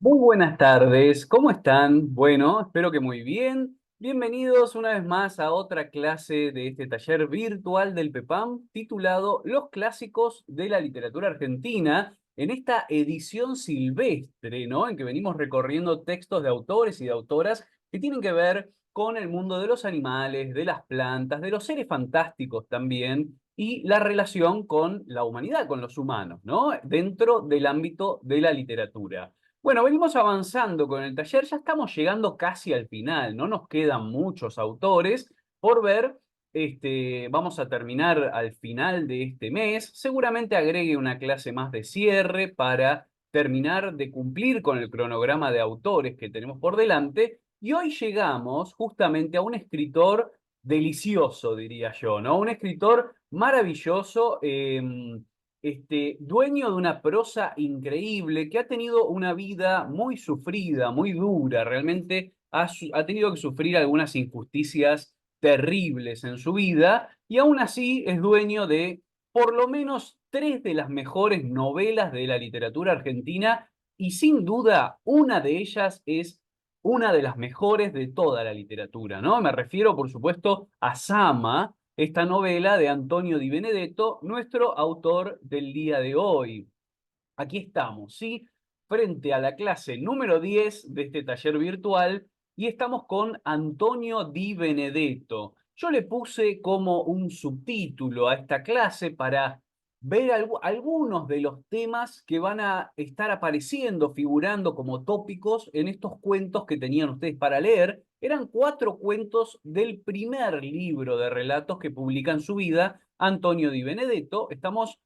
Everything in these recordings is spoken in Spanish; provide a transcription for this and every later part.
Muy buenas tardes, ¿cómo están? Bueno, espero que muy bien. Bienvenidos una vez más a otra clase de este taller virtual del PEPAM titulado Los clásicos de la literatura argentina, en esta edición silvestre, ¿no? En que venimos recorriendo textos de autores y de autoras que tienen que ver con el mundo de los animales, de las plantas, de los seres fantásticos también, y la relación con la humanidad, con los humanos, ¿no? Dentro del ámbito de la literatura. Bueno, venimos avanzando con el taller, ya estamos llegando casi al final, no nos quedan muchos autores por ver, vamos a terminar al final de este mes, seguramente agregue una clase más de cierre para terminar de cumplir con el cronograma de autores que tenemos por delante, y hoy llegamos justamente a un escritor delicioso, diría yo, ¿no? Un escritor maravilloso, dueño de una prosa increíble, que ha tenido una vida muy sufrida, muy dura, realmente ha tenido que sufrir algunas injusticias terribles en su vida, y aún así es dueño de por lo menos tres de las mejores novelas de la literatura argentina, y sin duda una de ellas es una de las mejores de toda la literatura, ¿no? Me refiero, por supuesto, a Sama, esta novela de Antonio Di Benedetto, nuestro autor del día de hoy. Aquí estamos, ¿sí? Frente a la clase número 10 de este taller virtual y estamos con Antonio Di Benedetto. Yo le puse como un subtítulo a esta clase para ver algunos de los temas que van a estar apareciendo, figurando como tópicos en estos cuentos que tenían ustedes para leer. Eran cuatro cuentos del primer libro de relatos que publica en su vida Antonio Di Benedetto. Estamos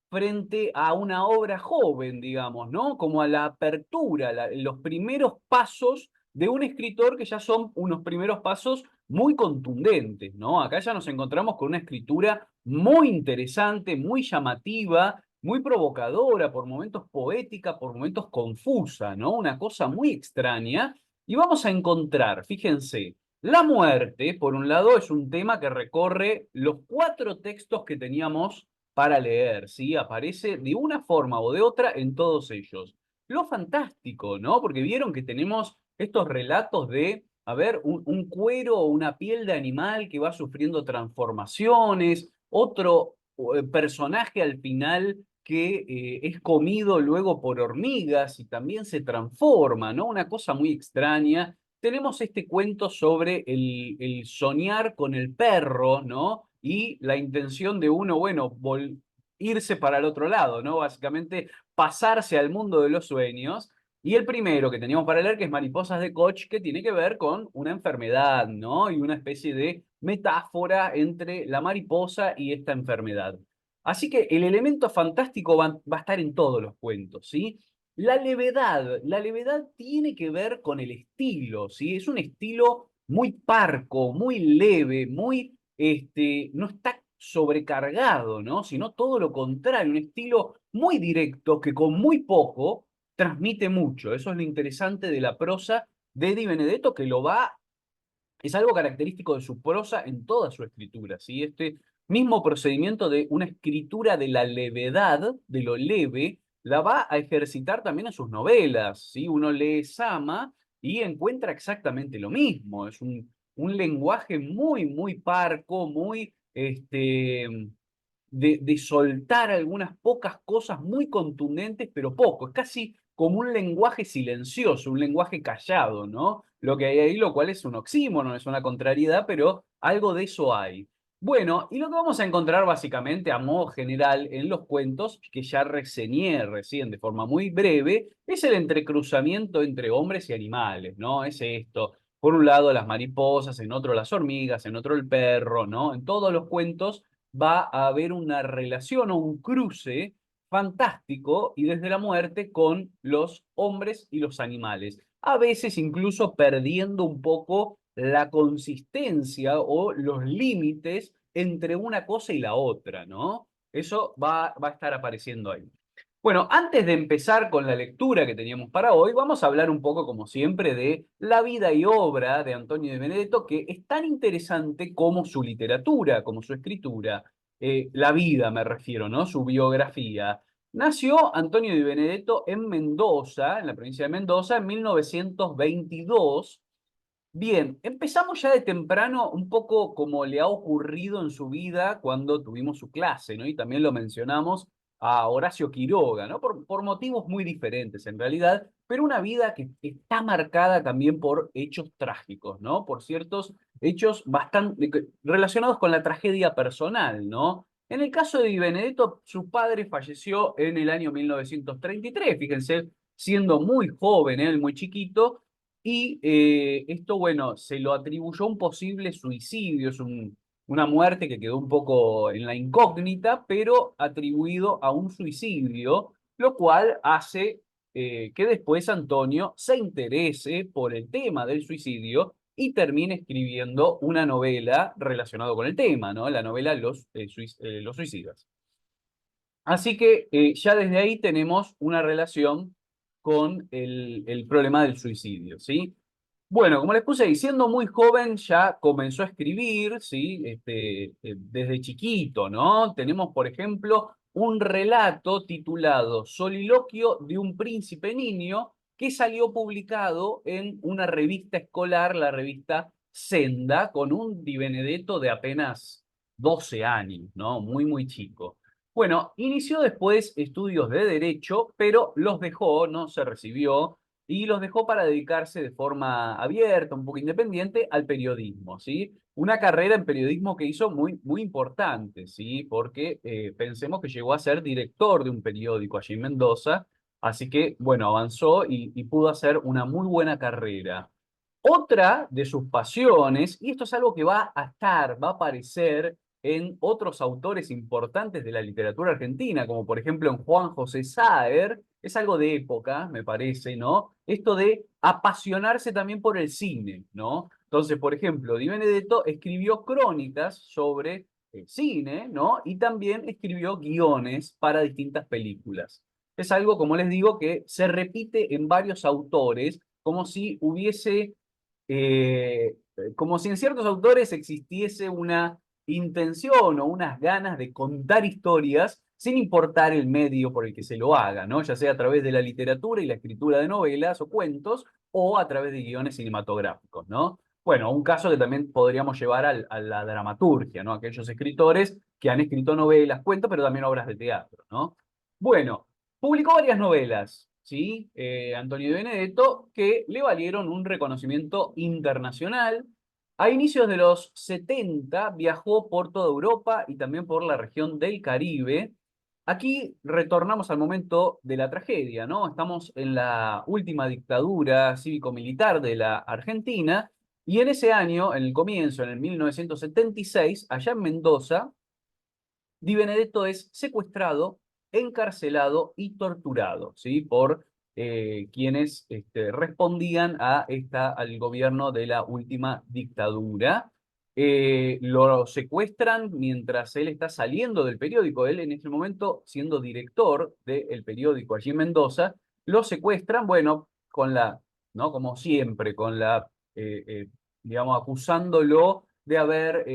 frente a una obra joven, digamos, ¿no? Como a la apertura, los primeros pasos de un escritor que ya son unos primeros pasos muy contundentes, ¿no? Acá ya nos encontramos con una escritura muy interesante, muy llamativa, muy provocadora, por momentos poética, por momentos confusa, ¿no? Una cosa muy extraña. Y vamos a encontrar, fíjense, la muerte, por un lado, es un tema que recorre los cuatro textos que teníamos para leer, ¿sí? Aparece de una forma o de otra en todos ellos. Lo fantástico, ¿no? Porque vieron que tenemos estos relatos de, a ver, un cuero o una piel de animal que va sufriendo transformaciones, otro personaje al final que es comido luego por hormigas y también se transforma, ¿no? Una cosa muy extraña. Tenemos este cuento sobre el soñar con el perro, ¿no? Y la intención de uno, bueno, irse para el otro lado, ¿no? Básicamente pasarse al mundo de los sueños. Y el primero que teníamos para leer, que es Mariposas de Koch, que tiene que ver con una enfermedad, ¿no? Y una especie de metáfora entre la mariposa y esta enfermedad. Así que el elemento fantástico va a estar en todos los cuentos, ¿sí? La levedad tiene que ver con el estilo, ¿sí? Es un estilo muy parco, muy leve, muy, no está sobrecargado, ¿no? Sino todo lo contrario, un estilo muy directo que con muy poco transmite mucho. Eso es lo interesante de la prosa de Di Benedetto, que es algo característico de su prosa en toda su escritura, ¿sí? Este mismo procedimiento de una escritura de la levedad, de lo leve, la va a ejercitar también en sus novelas, ¿sí? Uno lee Sama y encuentra exactamente lo mismo. Es un lenguaje muy, muy parco, muy, de soltar algunas pocas cosas muy contundentes, pero poco. Es casi como un lenguaje silencioso, un lenguaje callado, ¿no? Lo que hay ahí, lo cual es un oxímoron, es una contrariedad, pero algo de eso hay. Bueno, y lo que vamos a encontrar básicamente a modo general en los cuentos, que ya reseñé recién de forma muy breve, es el entrecruzamiento entre hombres y animales, ¿no? Es esto. Por un lado las mariposas, en otro las hormigas, en otro el perro, ¿no? En todos los cuentos va a haber una relación o un cruce fantástico y desde la muerte con los hombres y los animales. A veces incluso perdiendo un poco la consistencia o los límites entre una cosa y la otra, ¿no? Eso va a estar apareciendo ahí. Bueno, antes de empezar con la lectura que teníamos para hoy, vamos a hablar un poco, como siempre, de la vida y obra de Antonio de Benedetto, que es tan interesante como su literatura, como su escritura. La vida me refiero, ¿no? Su biografía. Nació Antonio Di Benedetto en Mendoza, en la provincia de Mendoza, en 1922. Bien, empezamos ya de temprano, un poco como le ha ocurrido en su vida cuando tuvimos su clase, ¿no? Y también lo mencionamos a Horacio Quiroga, ¿no? Por motivos muy diferentes en realidad, pero una vida que está marcada también por hechos trágicos, ¿no? Por ciertos hechos bastante relacionados con la tragedia personal, ¿no? En el caso de Di Benedetto, su padre falleció en el año 1933, fíjense, siendo muy joven, él muy chiquito, y esto, bueno, se lo atribuyó a un posible suicidio, es una muerte que quedó un poco en la incógnita, pero atribuido a un suicidio, lo cual hace que después Antonio se interese por el tema del suicidio y termine escribiendo una novela relacionada con el tema, ¿no? La novela Los Suicidas. Así que ya desde ahí tenemos una relación con el problema del suicidio, ¿sí? Bueno, como les puse ahí, siendo muy joven ya comenzó a escribir, ¿sí? Desde chiquito, ¿no? Tenemos, por ejemplo, un relato titulado Soliloquio de un príncipe niño que salió publicado en una revista escolar, la revista Senda, con un Di Benedetto de apenas 12 años, ¿no? Muy, muy chico. Bueno, inició después estudios de derecho, pero los dejó, no se recibió, y los dejó para dedicarse de forma abierta, un poco independiente, al periodismo, ¿sí? Una carrera en periodismo que hizo muy, muy importante, ¿sí? Porque pensemos que llegó a ser director de un periódico allí en Mendoza, así que, bueno, avanzó y pudo hacer una muy buena carrera. Otra de sus pasiones, y esto es algo que va a estar, va a aparecer en otros autores importantes de la literatura argentina, como por ejemplo en Juan José Saer, es algo de época, me parece, ¿no? Esto de apasionarse también por el cine, ¿no? Entonces, por ejemplo, Di Benedetto escribió crónicas sobre el cine, ¿no? Y también escribió guiones para distintas películas. Es algo, como les digo, que se repite en varios autores, como si hubiese como si en ciertos autores existiese una intención o unas ganas de contar historias sin importar el medio por el que se lo haga, ¿no? Ya sea a través de la literatura y la escritura de novelas o cuentos o a través de guiones cinematográficos, ¿no? Bueno, un caso que también podríamos llevar a la dramaturgia, ¿no? Aquellos escritores que han escrito novelas, cuentos, pero también obras de teatro, ¿no? Bueno, publicó varias novelas, ¿sí? Antonio de Benedetto, que le valieron un reconocimiento internacional. A inicios de los 70 viajó por toda Europa y también por la región del Caribe. Aquí retornamos al momento de la tragedia, ¿no? Estamos en la última dictadura cívico-militar de la Argentina y en ese año, en el comienzo, en el 1976, allá en Mendoza, Di Benedetto es secuestrado, encarcelado y torturado, ¿sí? Por quienes respondían a al gobierno de la última dictadura. Lo secuestran mientras él está saliendo del periódico. Él en ese momento, siendo director del periódico allí en Mendoza, lo secuestran, bueno, ¿no? Como siempre, digamos, acusándolo de haber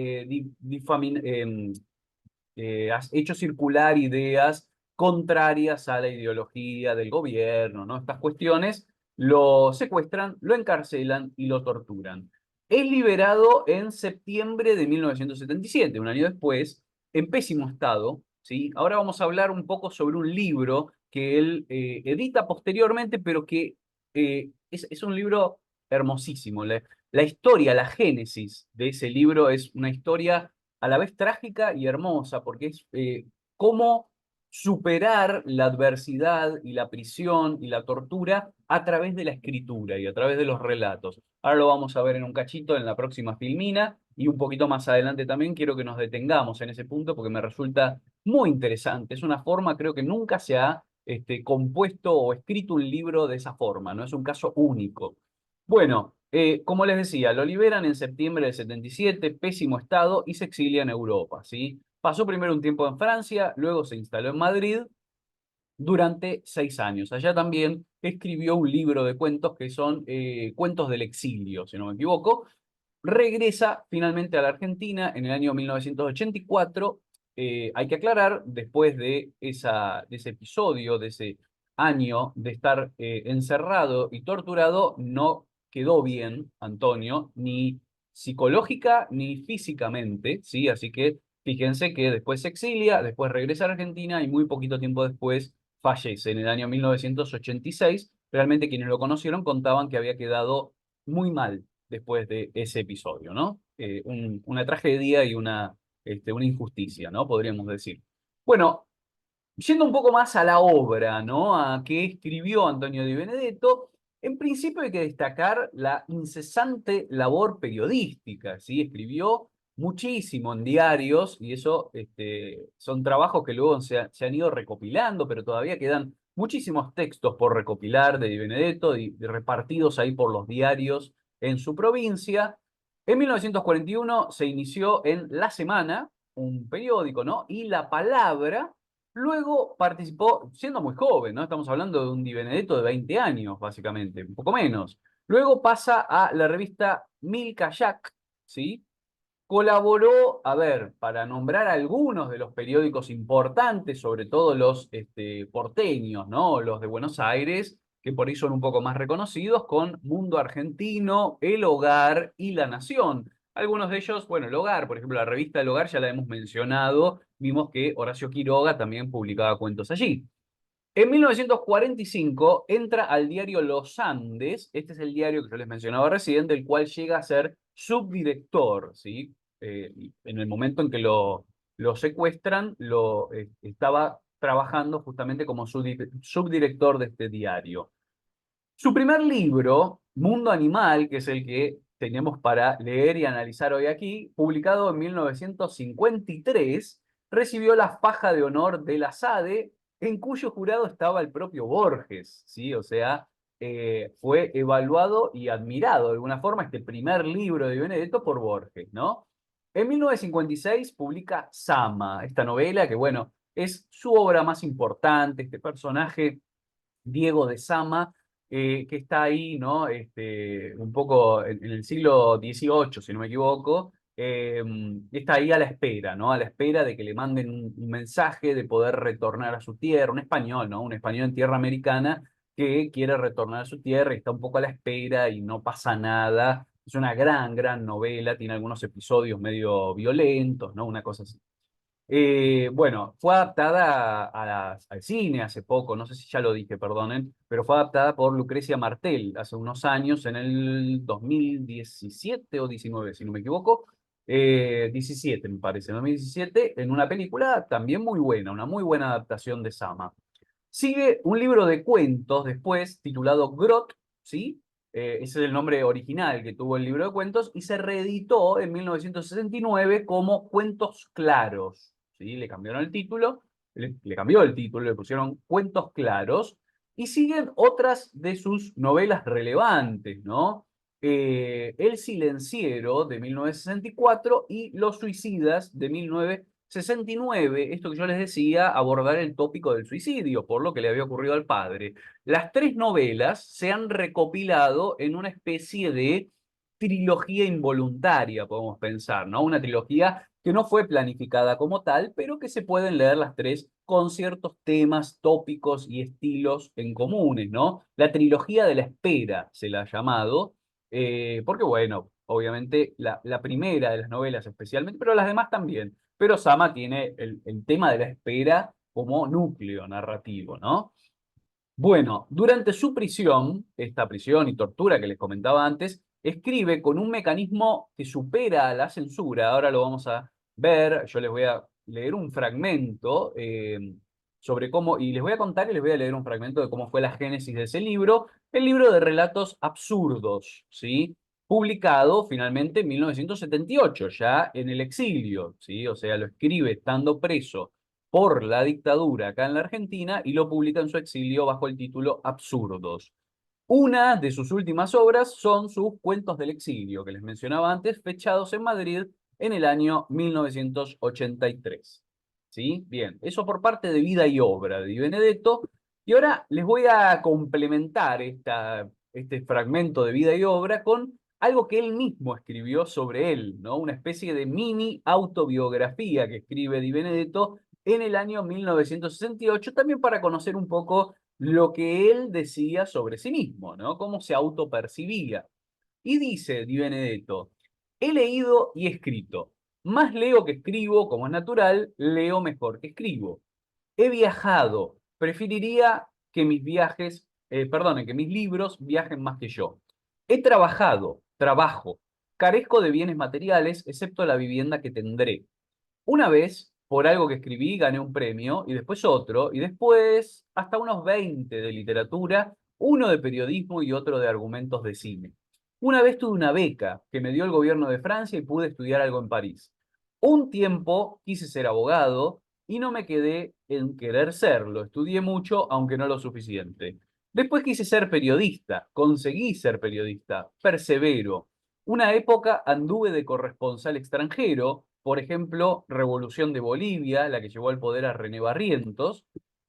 has hecho circular ideas contrarias a la ideología del gobierno, ¿no? Estas cuestiones lo secuestran, lo encarcelan y lo torturan. Es liberado en septiembre de 1977, un año después, en pésimo estado, ¿sí? Ahora vamos a hablar un poco sobre un libro que él edita posteriormente, pero que es un libro hermosísimo. La historia, la génesis de ese libro es una historia a la vez trágica y hermosa, porque es cómo superar la adversidad y la prisión y la tortura a través de la escritura y a través de los relatos. Ahora lo vamos a ver en un cachito en la próxima filmina y un poquito más adelante también quiero que nos detengamos en ese punto porque me resulta muy interesante. Es una forma, creo que nunca se ha compuesto o escrito un libro de esa forma, ¿no? Es un caso único. Bueno, como les decía, lo liberan en septiembre del 77, pésimo estado, y se exilia en Europa, ¿sí? Pasó primero un tiempo en Francia, luego se instaló en Madrid durante 6 años. Allá también escribió un libro de cuentos que son Cuentos del Exilio, si no me equivoco. Regresa finalmente a la Argentina en el año 1984 hay que aclarar, después de ese episodio, de ese año de estar encerrado y torturado, no quedó bien Antonio, ni psicológica ni físicamente, ¿sí? Así que fíjense que después se exilia, después regresa a Argentina y muy poquito tiempo después fallece en el año 1986. Realmente quienes lo conocieron contaban que había quedado muy mal después de ese episodio, ¿no? Una tragedia y una injusticia, ¿no? Podríamos decir. Bueno, yendo un poco más a la obra, ¿no? A qué escribió Antonio Di Benedetto, en principio hay que destacar la incesante labor periodística, ¿sí? Escribió muchísimo en diarios y eso son trabajos que luego se han ido recopilando, pero todavía quedan muchísimos textos por recopilar de Di Benedetto y repartidos ahí por los diarios en su provincia. En 1941 se inició en La Semana, un periódico, ¿no? Y La Palabra. Luego participó, siendo muy joven, ¿no? Estamos hablando de un Di Benedetto de 20 años, básicamente, un poco menos. Luego pasa a la revista Mil Kayak, ¿sí? Colaboró, a ver, para nombrar algunos de los periódicos importantes, sobre todo los porteños, ¿no? Los de Buenos Aires, que por ahí son un poco más reconocidos, con Mundo Argentino, El Hogar y La Nación. Algunos de ellos, bueno, El Hogar, por ejemplo, la revista El Hogar ya la hemos mencionado, vimos que Horacio Quiroga también publicaba cuentos allí. En 1945 entra al diario Los Andes, este es el diario que yo les mencionaba recién, del cual llega a ser subdirector, ¿sí? En el momento en que lo secuestran, estaba trabajando justamente como subdirector de este diario. Su primer libro, Mundo Animal, que es el que tenemos para leer y analizar hoy aquí, publicado en 1953, recibió la faja de honor de la SADE, en cuyo jurado estaba el propio Borges, ¿sí? O sea, fue evaluado y admirado de alguna forma este primer libro de Benedetto por Borges, ¿no? En 1956 publica Sama, esta novela que, bueno, es su obra más importante, este personaje Diego de Sama, que está ahí, ¿no? Un poco en el siglo XVIII, si no me equivoco, está ahí a la espera, ¿no? A la espera de que le manden un mensaje de poder retornar a su tierra, un español, ¿no? Un español en tierra americana que quiere retornar a su tierra y está un poco a la espera y no pasa nada. Es una gran, gran novela, tiene algunos episodios medio violentos, ¿no? Una cosa así. Bueno, fue adaptada al cine hace poco, no sé si ya lo dije, perdonen, pero fue adaptada por Lucrecia Martel hace unos años, en el 2017 o 19, si no me equivoco. 17 me parece, 2017, en una película también muy buena, una muy buena adaptación de Sama. Sigue un libro de cuentos después, titulado Grot, ¿sí? Ese es el nombre original que tuvo el libro de cuentos, y se reeditó en 1969 como Cuentos Claros, ¿sí? Le cambiaron el título, le cambió el título, le pusieron Cuentos Claros, y siguen otras de sus novelas relevantes, ¿no? El Silenciero de 1964 y Los Suicidas de 1969. Esto que yo les decía, abordar el tópico del suicidio, por lo que le había ocurrido al padre. Las tres novelas se han recopilado en una especie de trilogía involuntaria, podemos pensar, ¿no? Una trilogía que no fue planificada como tal, pero que se pueden leer las tres con ciertos temas, tópicos y estilos en comunes, ¿no? La trilogía de la espera se la ha llamado, porque bueno, obviamente la primera de las novelas especialmente, pero las demás también. Pero Sama tiene el tema de la espera como núcleo narrativo, ¿no? Bueno, durante su prisión, esta prisión y tortura que les comentaba antes, escribe con un mecanismo que supera a la censura. Ahora lo vamos a ver. Yo les voy a leer un fragmento sobre cómo, y les voy a contar y les voy a leer un fragmento de cómo fue la génesis de ese libro, el libro de relatos absurdos, ¿sí? Publicado finalmente en 1978, ya en el exilio, ¿sí? O sea, lo escribe estando preso por la dictadura acá en la Argentina y lo publica en su exilio bajo el título Absurdos. Una de sus últimas obras son sus Cuentos del Exilio, que les mencionaba antes, fechados en Madrid en el año 1983. ¿Sí? Bien, eso por parte de vida y obra de Di Benedetto. Y ahora les voy a complementar este fragmento de vida y obra con algo que él mismo escribió sobre él, ¿no? Una especie de mini autobiografía que escribe Di Benedetto en el año 1968, también para conocer un poco lo que él decía sobre sí mismo, ¿no? Cómo se autopercibía. Y dice Di Benedetto, he leído y escrito. Más leo que escribo, como es natural, leo mejor que escribo. He viajado. Preferiría que mis viajes, perdone, que mis libros viajen más que yo. He trabajado, trabajo. Carezco de bienes materiales, excepto la vivienda que tendré. Una vez, por algo que escribí, gané un premio, y después otro, y después hasta unos 20 de literatura, uno de periodismo y otro de argumentos de cine. Una vez tuve una beca que me dio el gobierno de Francia y pude estudiar algo en París. Un tiempo quise ser abogado y no me quedé en querer serlo. Estudié mucho, aunque no lo suficiente. Después quise ser periodista, conseguí ser periodista, persevero. Una época anduve de corresponsal extranjero, por ejemplo, Revolución de Bolivia, la que llevó al poder a René Barrientos.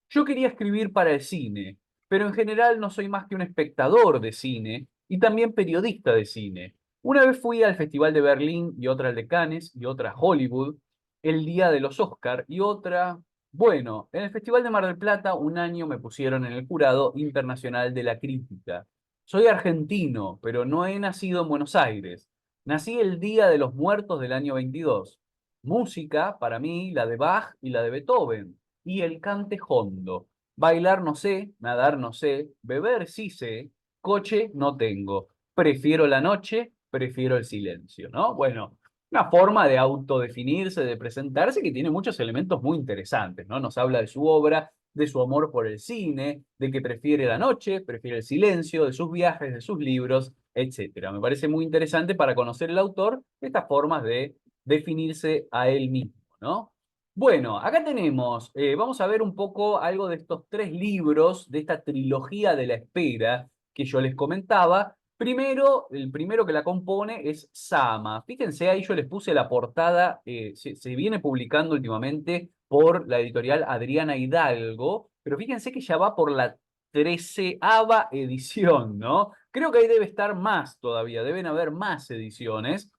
Yo quería escribir para el cine, pero en general no soy más que un espectador de cine y también periodista de cine. Una vez fui al Festival de Berlín y otra al de Cannes y otra a Hollywood, el día de los Oscar y otra, bueno, en el Festival de Mar del Plata un año me pusieron en el jurado internacional de la crítica. Soy argentino, pero no he nacido en Buenos Aires. Nací el Día de los Muertos del año 22. Música, para mí, la de Bach y la de Beethoven. Y el cante jondo. Bailar no sé, nadar no sé, beber sí sé, coche no tengo. Prefiero la noche, prefiero el silencio, ¿no? Bueno, una forma de autodefinirse, de presentarse que tiene muchos elementos muy interesantes, ¿no? Nos habla de su obra, de su amor por el cine, de que prefiere la noche, prefiere el silencio, de sus viajes, de sus libros, etcétera. Me parece muy interesante para conocer el autor estas formas de definirse a él mismo, ¿no? Bueno, acá tenemos, vamos a ver un poco algo de estos tres libros, de esta trilogía de la espera que yo les comentaba. Primero, el primero que la compone es Sama. Fíjense, ahí yo les puse la portada, se viene publicando últimamente por la editorial Adriana Hidalgo, pero fíjense que ya va por la 13ª edición, ¿no? Creo que ahí debe estar más todavía, deben haber más ediciones.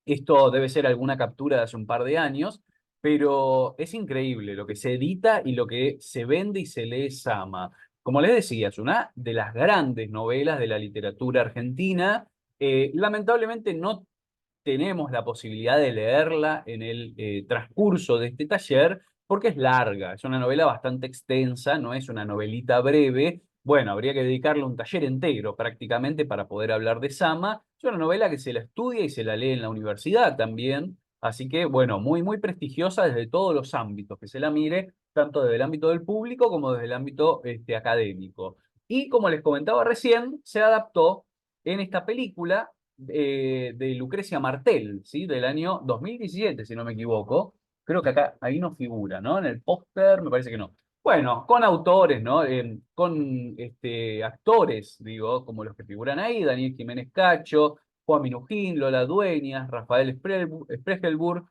Esto debe ser alguna captura de hace un par de años, pero es increíble lo que se edita y lo que se vende y se lee Sama. Como les decía, es una de las grandes novelas de la literatura argentina. Lamentablemente no tenemos la posibilidad de leerla en el transcurso de este taller porque es larga, es una novela bastante extensa, no es una novelita breve. Bueno, habría que dedicarle un taller entero prácticamente para poder hablar de Sama. Es una novela que se la estudia y se la lee en la universidad también, así que bueno, muy, muy prestigiosa desde todos los ámbitos que se la mire, tanto desde el ámbito del público como desde el ámbito académico. Y como les comentaba recién, se adaptó en esta película de Lucrecia Martel, ¿sí? Del año 2017, si no me equivoco. Creo que acá, ahí no figura, ¿no? En el póster me parece que no. Bueno, con autores, ¿no? Con actores, digo, como los que figuran ahí, Daniel Jiménez Cacho, Juan Minujín, Lola Dueñas, Rafael Spregelburg.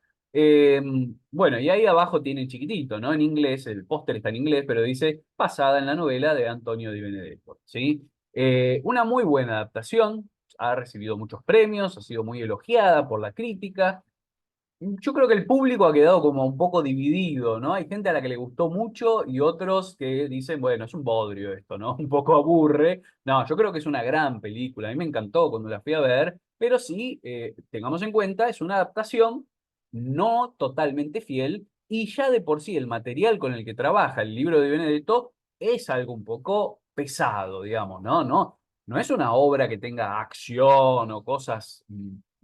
Bueno, y ahí abajo tiene chiquitito, ¿no? En inglés, el póster está en inglés, pero dice basada en la novela de Antonio Di Benedetto, ¿sí? Una muy buena adaptación, ha recibido muchos premios, ha sido muy elogiada por la crítica. Yo creo que el público ha quedado como un poco dividido, ¿no? Hay gente a la que le gustó mucho y otros que dicen, bueno, es un bodrio esto, ¿no? Un poco aburre. No, yo creo que es una gran película. A mí me encantó cuando la fui a ver, pero sí, tengamos en cuenta, es una adaptación no totalmente fiel y ya de por sí el material con el que trabaja el libro de Benedetto es algo un poco pesado, digamos, ¿no? No es una obra que tenga acción o cosas,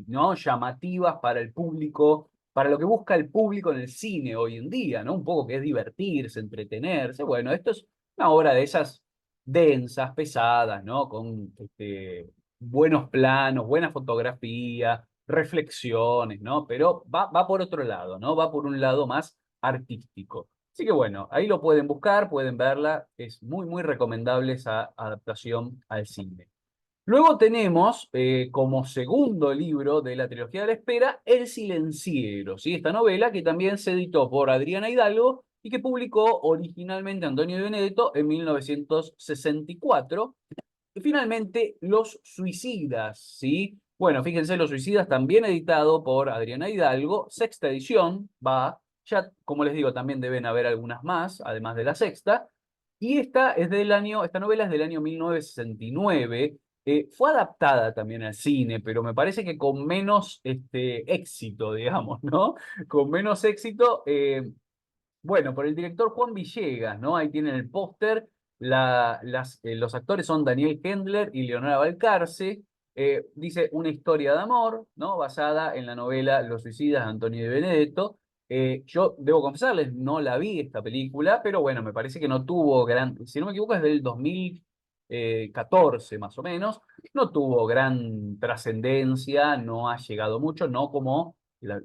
¿no? Llamativas para el público, para lo que busca el público en el cine hoy en día, ¿no? Un poco que es divertirse, entretenerse. Bueno, esto es una obra de esas densas, pesadas, ¿no? Con buenos planos, buena fotografía, reflexiones, ¿no? Pero va por otro lado, ¿no? Va por un lado más artístico. Así que bueno, ahí lo pueden buscar, pueden verla, es muy, muy recomendable esa adaptación al cine. Luego tenemos como segundo libro de la trilogía de la espera, El Silenciero, ¿sí? Esta novela que también se editó por Adriana Hidalgo y que publicó originalmente Antonio de Benedetto en 1964. Y finalmente, Los Suicidas, ¿sí? Bueno, fíjense, Los Suicidas, también editado por Adriana Hidalgo, sexta edición, va, ya como les digo, también deben haber algunas más, además de la sexta, y esta novela es del año 1969, fue adaptada también al cine, pero me parece que con menos éxito, digamos, ¿no? Con menos éxito, bueno, por el director Juan Villegas, ¿no? Ahí tienen el póster. Los actores son Daniel Kendler y Leonora Balcarce. Dice una historia de amor, ¿no? Basada en la novela Los Suicidas de Antonio de Benedetto. Yo debo confesarles, no la vi esta película, pero bueno, me parece que no tuvo gran, si no me equivoco, es del 2014 más o menos. No tuvo gran trascendencia, no ha llegado mucho, no como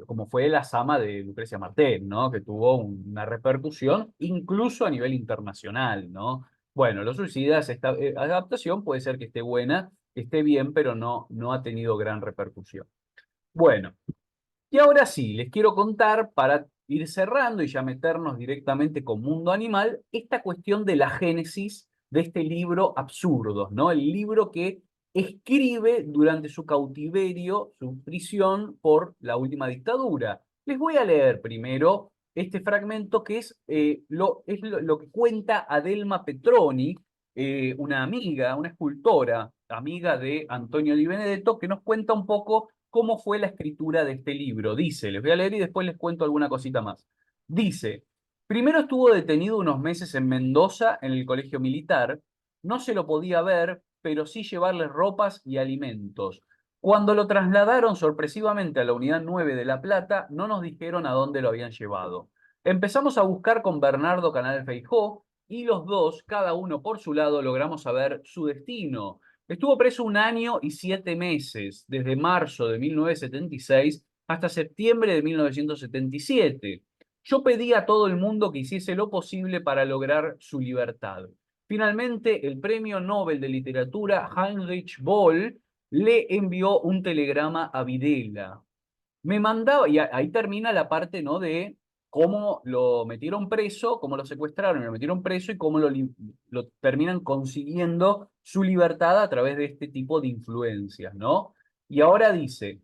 como fue La Sama de Lucrecia Martel, ¿no? Que tuvo una repercusión incluso a nivel internacional, ¿no? Bueno, Los Suicidas, esta adaptación puede ser que esté buena, que esté bien, pero no ha tenido gran repercusión. Bueno, y ahora sí, les quiero contar, para ir cerrando y ya meternos directamente con Mundo Animal, esta cuestión de la génesis de este libro Absurdos, ¿no? El libro que escribe durante su cautiverio, su prisión por la última dictadura. Les voy a leer primero este fragmento que es lo que cuenta Adelma Petroni, una amiga, una escultora, amiga de Antonio Di Benedetto, que nos cuenta un poco cómo fue la escritura de este libro. Dice, les voy a leer y después les cuento alguna cosita más. Dice, primero estuvo detenido unos meses en Mendoza, en el colegio militar. No se lo podía ver, pero sí llevarle ropas y alimentos. Cuando lo trasladaron sorpresivamente a la unidad 9 de La Plata, no nos dijeron a dónde lo habían llevado. Empezamos a buscar con Bernardo Canal Feijó y los dos, cada uno por su lado, logramos saber su destino. Estuvo preso 1 año y 7 meses, desde marzo de 1976 hasta septiembre de 1977. Yo pedí a todo el mundo que hiciese lo posible para lograr su libertad. Finalmente, el Premio Nobel de Literatura Heinrich Boll le envió un telegrama a Videla. Me mandaba, y ahí termina la parte, ¿no? De cómo lo metieron preso, cómo lo secuestraron y lo metieron preso y cómo lo terminan consiguiendo su libertad a través de este tipo de influencias, ¿no? Y ahora dice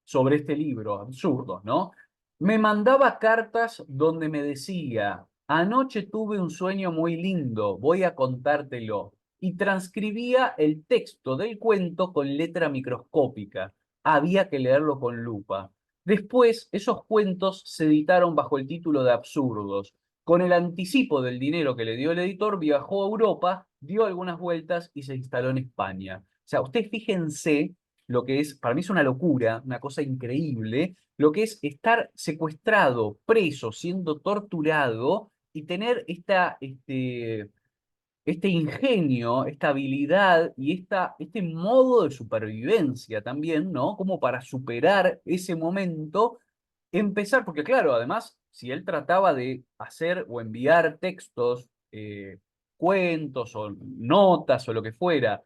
sobre este libro, Absurdos, ¿no? Me mandaba cartas donde me decía, anoche tuve un sueño muy lindo, voy a contártelo. Y transcribía el texto del cuento con letra microscópica. Había que leerlo con lupa. Después, esos cuentos se editaron bajo el título de Absurdos. Con el anticipo del dinero que le dio el editor, viajó a Europa, dio algunas vueltas y se instaló en España. O sea, ustedes fíjense lo que es, para mí es una locura, una cosa increíble, lo que es estar secuestrado, preso, siendo torturado y tener este ingenio, esta habilidad y este modo de supervivencia también, ¿no? Como para superar ese momento, empezar, porque claro, además, si él trataba de hacer o enviar textos, cuentos o notas o lo que fuera,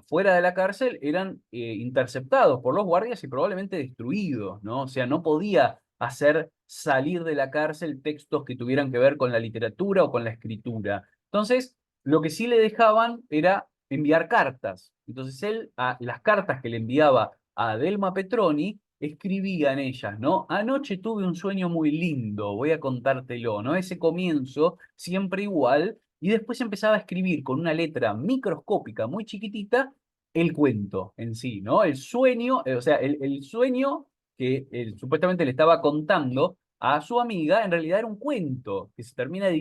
fuera de la cárcel, eran interceptados por los guardias y probablemente destruidos, ¿no? O sea, no podía hacer salir de la cárcel textos que tuvieran que ver con la literatura o con la escritura. Entonces, lo que sí le dejaban era enviar cartas. Entonces él, a las cartas que le enviaba a Adelma Petroni, escribía en ellas, ¿no? Anoche tuve un sueño muy lindo, voy a contártelo, ¿no? Ese comienzo, siempre igual, y después empezaba a escribir con una letra microscópica muy chiquitita el cuento en sí, ¿no? El sueño, o sea, el sueño que él supuestamente le estaba contando a su amiga, en realidad era un cuento que se terminan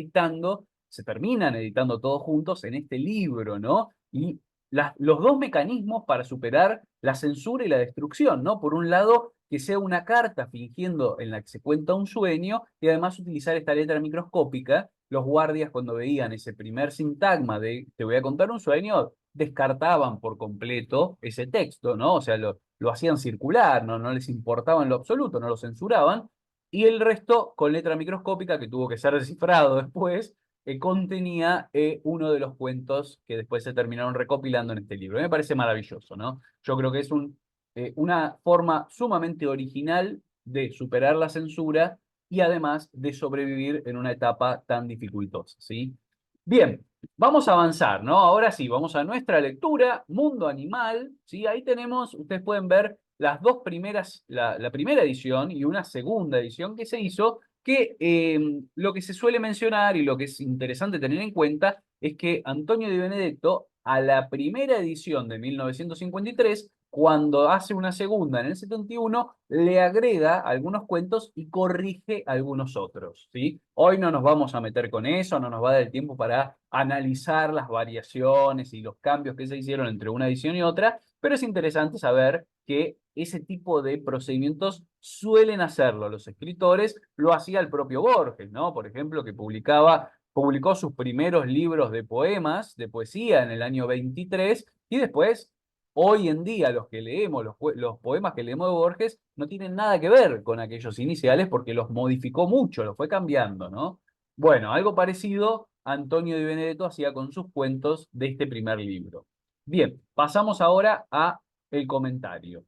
editando todos juntos en este libro, ¿no? Y los dos mecanismos para superar la censura y la destrucción, ¿no? Por un lado, que sea una carta fingiendo en la que se cuenta un sueño y además utilizar esta letra microscópica. Los guardias cuando veían ese primer sintagma de te voy a contar un sueño, descartaban por completo ese texto, ¿no? O sea, lo hacían circular, ¿no? No les importaba en lo absoluto, no lo censuraban. Y el resto con letra microscópica, que tuvo que ser descifrado después, contenía uno de los cuentos que después se terminaron recopilando en este libro. Me parece maravilloso, ¿no? Yo creo que es una forma sumamente original de superar la censura y además de sobrevivir en una etapa tan dificultosa, ¿sí? Bien, vamos a avanzar, ¿no? Ahora sí, vamos a nuestra lectura, Mundo Animal, ¿sí? Ahí tenemos, ustedes pueden ver las dos primeras, la primera edición y una segunda edición que se hizo, que lo que se suele mencionar y lo que es interesante tener en cuenta es que Antonio Di Benedetto, a la primera edición de 1953, cuando hace una segunda en el 71, le agrega algunos cuentos y corrige algunos otros, ¿sí? Hoy no nos vamos a meter con eso, no nos va a dar el tiempo para analizar las variaciones y los cambios que se hicieron entre una edición y otra, pero es interesante saber que ese tipo de procedimientos suelen hacerlo los escritores, lo hacía el propio Borges, ¿no? Por ejemplo, que publicó sus primeros libros de poemas, de poesía en el año 23, y después hoy en día los que leemos, los poemas que leemos de Borges, no tienen nada que ver con aquellos iniciales porque los modificó mucho, los fue cambiando, ¿no? Bueno, algo parecido Antonio de Benedetto hacía con sus cuentos de este primer libro. Bien, pasamos ahora a el comentario.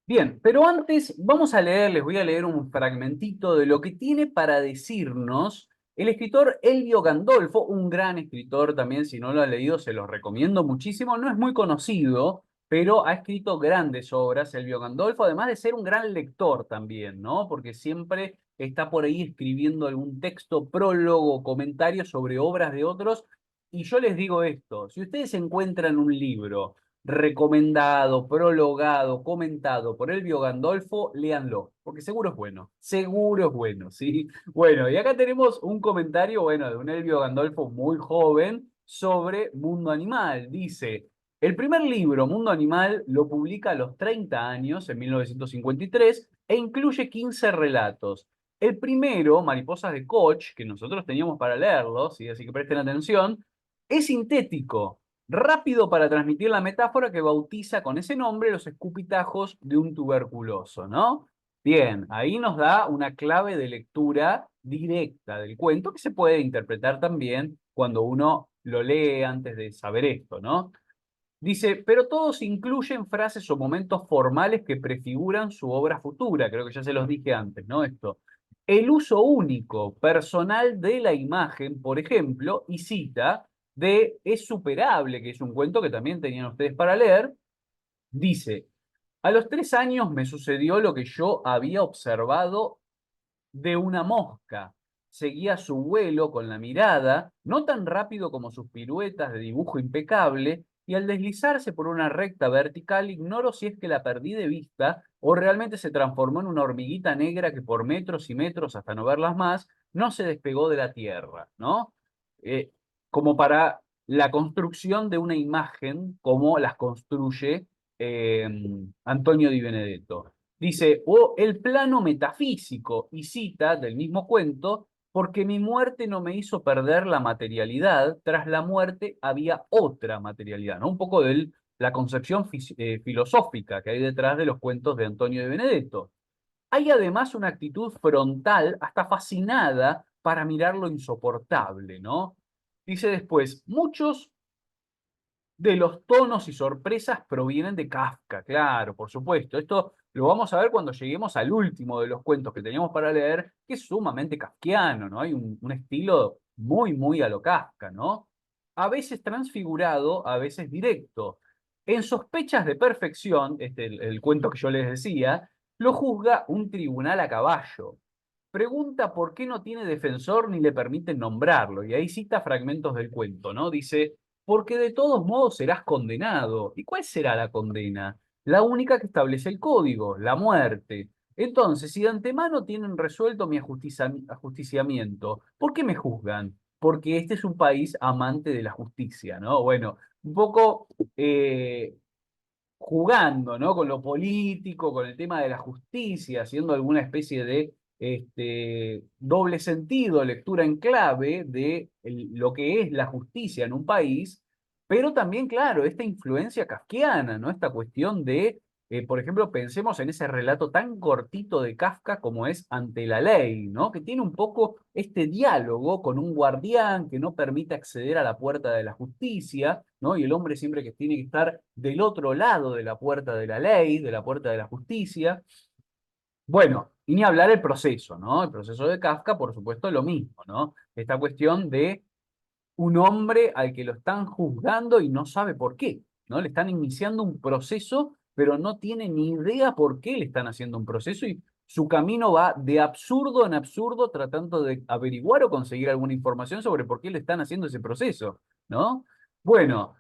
Bien, pero antes vamos a leer, les voy a leer un fragmentito de lo que tiene para decirnos el escritor Elvio Gandolfo, un gran escritor también, si no lo han leído, se los recomiendo muchísimo. No es muy conocido, pero ha escrito grandes obras Elvio Gandolfo, además de ser un gran lector también, ¿no? Porque siempre está por ahí escribiendo algún texto, prólogo, comentario sobre obras de otros. Y yo les digo esto, si ustedes encuentran un libro recomendado, prologado, comentado por Elvio Gandolfo, léanlo, porque seguro es bueno, ¿sí? Bueno, y acá tenemos un comentario, bueno, de un Elvio Gandolfo muy joven sobre Mundo Animal. Dice, el primer libro, Mundo Animal, lo publica a los 30 años, en 1953, e incluye 15 relatos. El primero, Mariposas de Koch, que nosotros teníamos para leerlo, ¿sí? Así que presten atención, es sintético, rápido para transmitir la metáfora que bautiza con ese nombre los escupitajos de un tuberculoso, ¿no? Bien, ahí nos da una clave de lectura directa del cuento que se puede interpretar también cuando uno lo lee antes de saber esto, ¿no? Dice, pero todos incluyen frases o momentos formales que prefiguran su obra futura. Creo que ya se los dije antes, ¿no? Esto. El uso único, personal de la imagen, por ejemplo, y cita de Es superable, que es un cuento que también tenían ustedes para leer, dice, a los 3 años me sucedió lo que yo había observado de una mosca. Seguía su vuelo con la mirada, no tan rápido como sus piruetas de dibujo impecable, y al deslizarse por una recta vertical, ignoro si es que la perdí de vista o realmente se transformó en una hormiguita negra que por metros y metros, hasta no verlas más, no se despegó de la tierra, ¿no? Eh, Como para la construcción de una imagen, como las construye eh, Antonio Di Benedetto. Dice, o el plano metafísico, y cita del mismo cuento, porque mi muerte no me hizo perder la materialidad, tras la muerte había otra materialidad, ¿no? Un poco de la concepción filosófica que hay detrás de los cuentos de Antonio de Benedetto. Hay además una actitud frontal, hasta fascinada, para mirar lo insoportable, ¿no? Dice después, muchos de los tonos y sorpresas provienen de Kafka, claro, por supuesto. Esto lo vamos a ver cuando lleguemos al último de los cuentos que teníamos para leer, que es sumamente kafkiano, ¿no? Hay un estilo muy a lo Kafka, ¿no? A veces transfigurado, a veces directo. En Sospechas de Perfección, el cuento que yo les decía, lo juzga un tribunal a caballo. Pregunta por qué no tiene defensor ni le permiten nombrarlo, y ahí cita fragmentos del cuento, ¿no? Dice, porque de todos modos serás condenado. ¿Y cuál será la condena? La única que establece el código, la muerte. Entonces, si de antemano tienen resuelto mi ajusticiamiento, ¿por qué me juzgan? Porque este es un país amante de la justicia, ¿no? Bueno, un poco jugando, ¿no? Con lo político, con el tema de la justicia, haciendo alguna especie de doble sentido, lectura en clave de lo que es la justicia en un país, pero también, claro, esta influencia kafkiana, ¿no? Esta cuestión de, por ejemplo, pensemos en ese relato tan cortito de Kafka como es Ante la ley, ¿no? Que tiene un poco este diálogo con un guardián que no permite acceder a la puerta de la justicia, ¿no? Y el hombre siempre que tiene que estar del otro lado de la puerta de la ley, de la puerta de la justicia. Bueno, y ni hablar el proceso, ¿no? El proceso de Kafka, por supuesto, lo mismo, ¿no? Esta cuestión de un hombre al que lo están juzgando y no sabe por qué, ¿no? Le están iniciando un proceso, pero no tiene ni idea por qué le están haciendo un proceso y su camino va de absurdo en absurdo tratando de averiguar o conseguir alguna información sobre por qué le están haciendo ese proceso, ¿no? Bueno,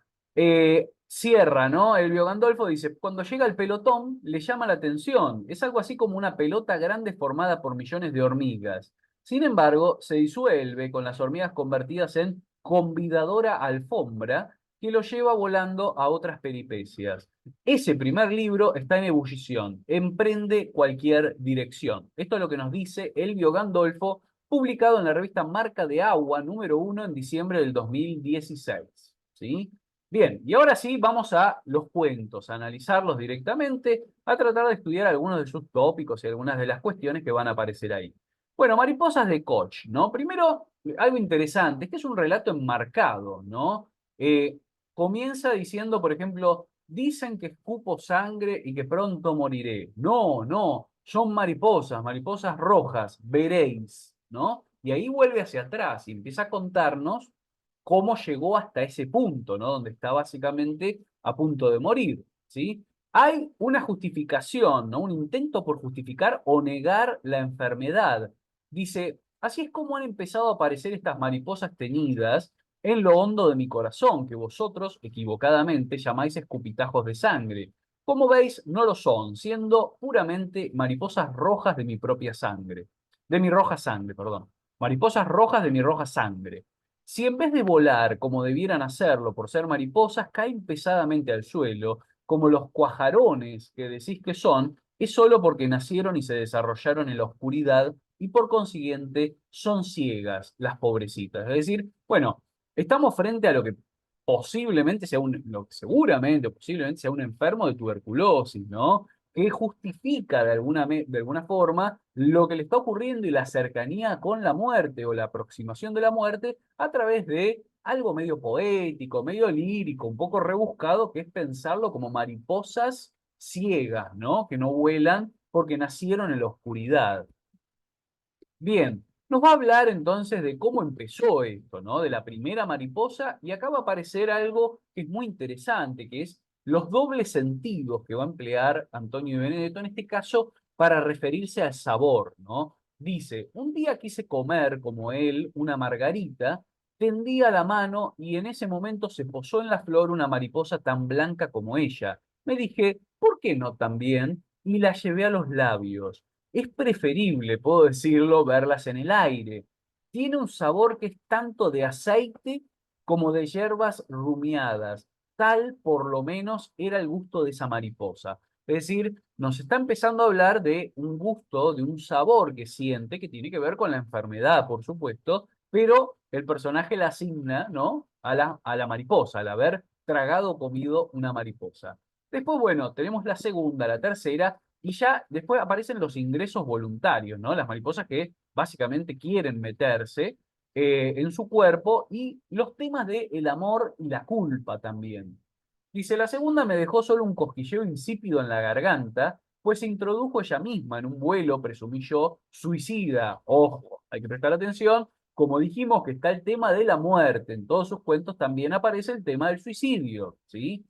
cierra, ¿no? Elvio Gandolfo dice, cuando llega el pelotón, le llama la atención. Es algo así como una pelota grande formada por millones de hormigas. Sin embargo, se disuelve con las hormigas convertidas en convidadora alfombra que lo lleva volando a otras peripecias. Ese primer libro está en ebullición, emprende cualquier dirección. Esto es lo que nos dice Elvio Gandolfo, publicado en la revista Marca de Agua número 1 en diciembre del 2016. ¿Sí? Bien, y ahora sí vamos a los cuentos, a analizarlos directamente, a tratar de estudiar algunos de sus tópicos y algunas de las cuestiones que van a aparecer ahí. Bueno, Mariposas de Koch, ¿no? Primero, algo interesante, es que es un relato enmarcado, ¿no? Eh, Comienza diciendo, por ejemplo, dicen que escupo sangre y que pronto moriré. No, no, son mariposas, mariposas rojas, veréis, ¿no? Y ahí vuelve hacia atrás y empieza a contarnos cómo llegó hasta ese punto, ¿no? Donde está básicamente a punto de morir, ¿sí? Hay una justificación, ¿no? Un intento por justificar o negar la enfermedad. Dice, así es como han empezado a aparecer estas mariposas teñidas en lo hondo de mi corazón, que vosotros, equivocadamente, llamáis escupitajos de sangre. Como veis, no lo son, siendo puramente mariposas rojas de mi propia sangre. De mi roja sangre, perdón. Mariposas rojas de mi roja sangre. Si en vez de volar como debieran hacerlo por ser mariposas, caen pesadamente al suelo, como los cuajarones que decís que son, es solo porque nacieron y se desarrollaron en la oscuridad y por consiguiente son ciegas las pobrecitas. Es decir, bueno, estamos frente a lo que posiblemente sea lo que seguramente o posiblemente sea un enfermo de tuberculosis, ¿no? Que justifica de alguna forma lo que le está ocurriendo y la cercanía con la muerte o la aproximación de la muerte a través de algo medio poético, medio lírico, un poco rebuscado, que es pensarlo como mariposas ciegas, ¿no? Que no vuelan porque nacieron en la oscuridad. Bien, nos va a hablar entonces de cómo empezó esto, ¿no? De la primera mariposa, y acá va a aparecer algo que es muy interesante, que es los dobles sentidos que va a emplear Antonio de Benedetto, en este caso para referirse al sabor, ¿no? Dice, un día quise comer, como él, una margarita, tendía la mano y en ese momento se posó en la flor una mariposa tan blanca como ella. Me dije, ¿por qué no también? Y la llevé a los labios. Es preferible, puedo decirlo, verlas en el aire. Tiene un sabor que es tanto de aceite como de hierbas rumiadas. Tal, por lo menos, era el gusto de esa mariposa. Es decir, nos está empezando a hablar de un gusto, de un sabor que siente, que tiene que ver con la enfermedad, por supuesto, pero el personaje la asigna, ¿no? A la mariposa, al haber tragado o comido una mariposa. Después, bueno, tenemos la segunda, la tercera, y ya después aparecen los ingresos voluntarios, ¿no? Las mariposas que básicamente quieren meterse en su cuerpo y los temas de el amor y la culpa también. Dice, la segunda me dejó solo un cosquilleo insípido en la garganta, pues se introdujo ella misma en un vuelo, presumí yo, suicida. Ojo, hay que prestar atención. Como dijimos que está el tema de la muerte, en todos sus cuentos también aparece el tema del suicidio, ¿sí?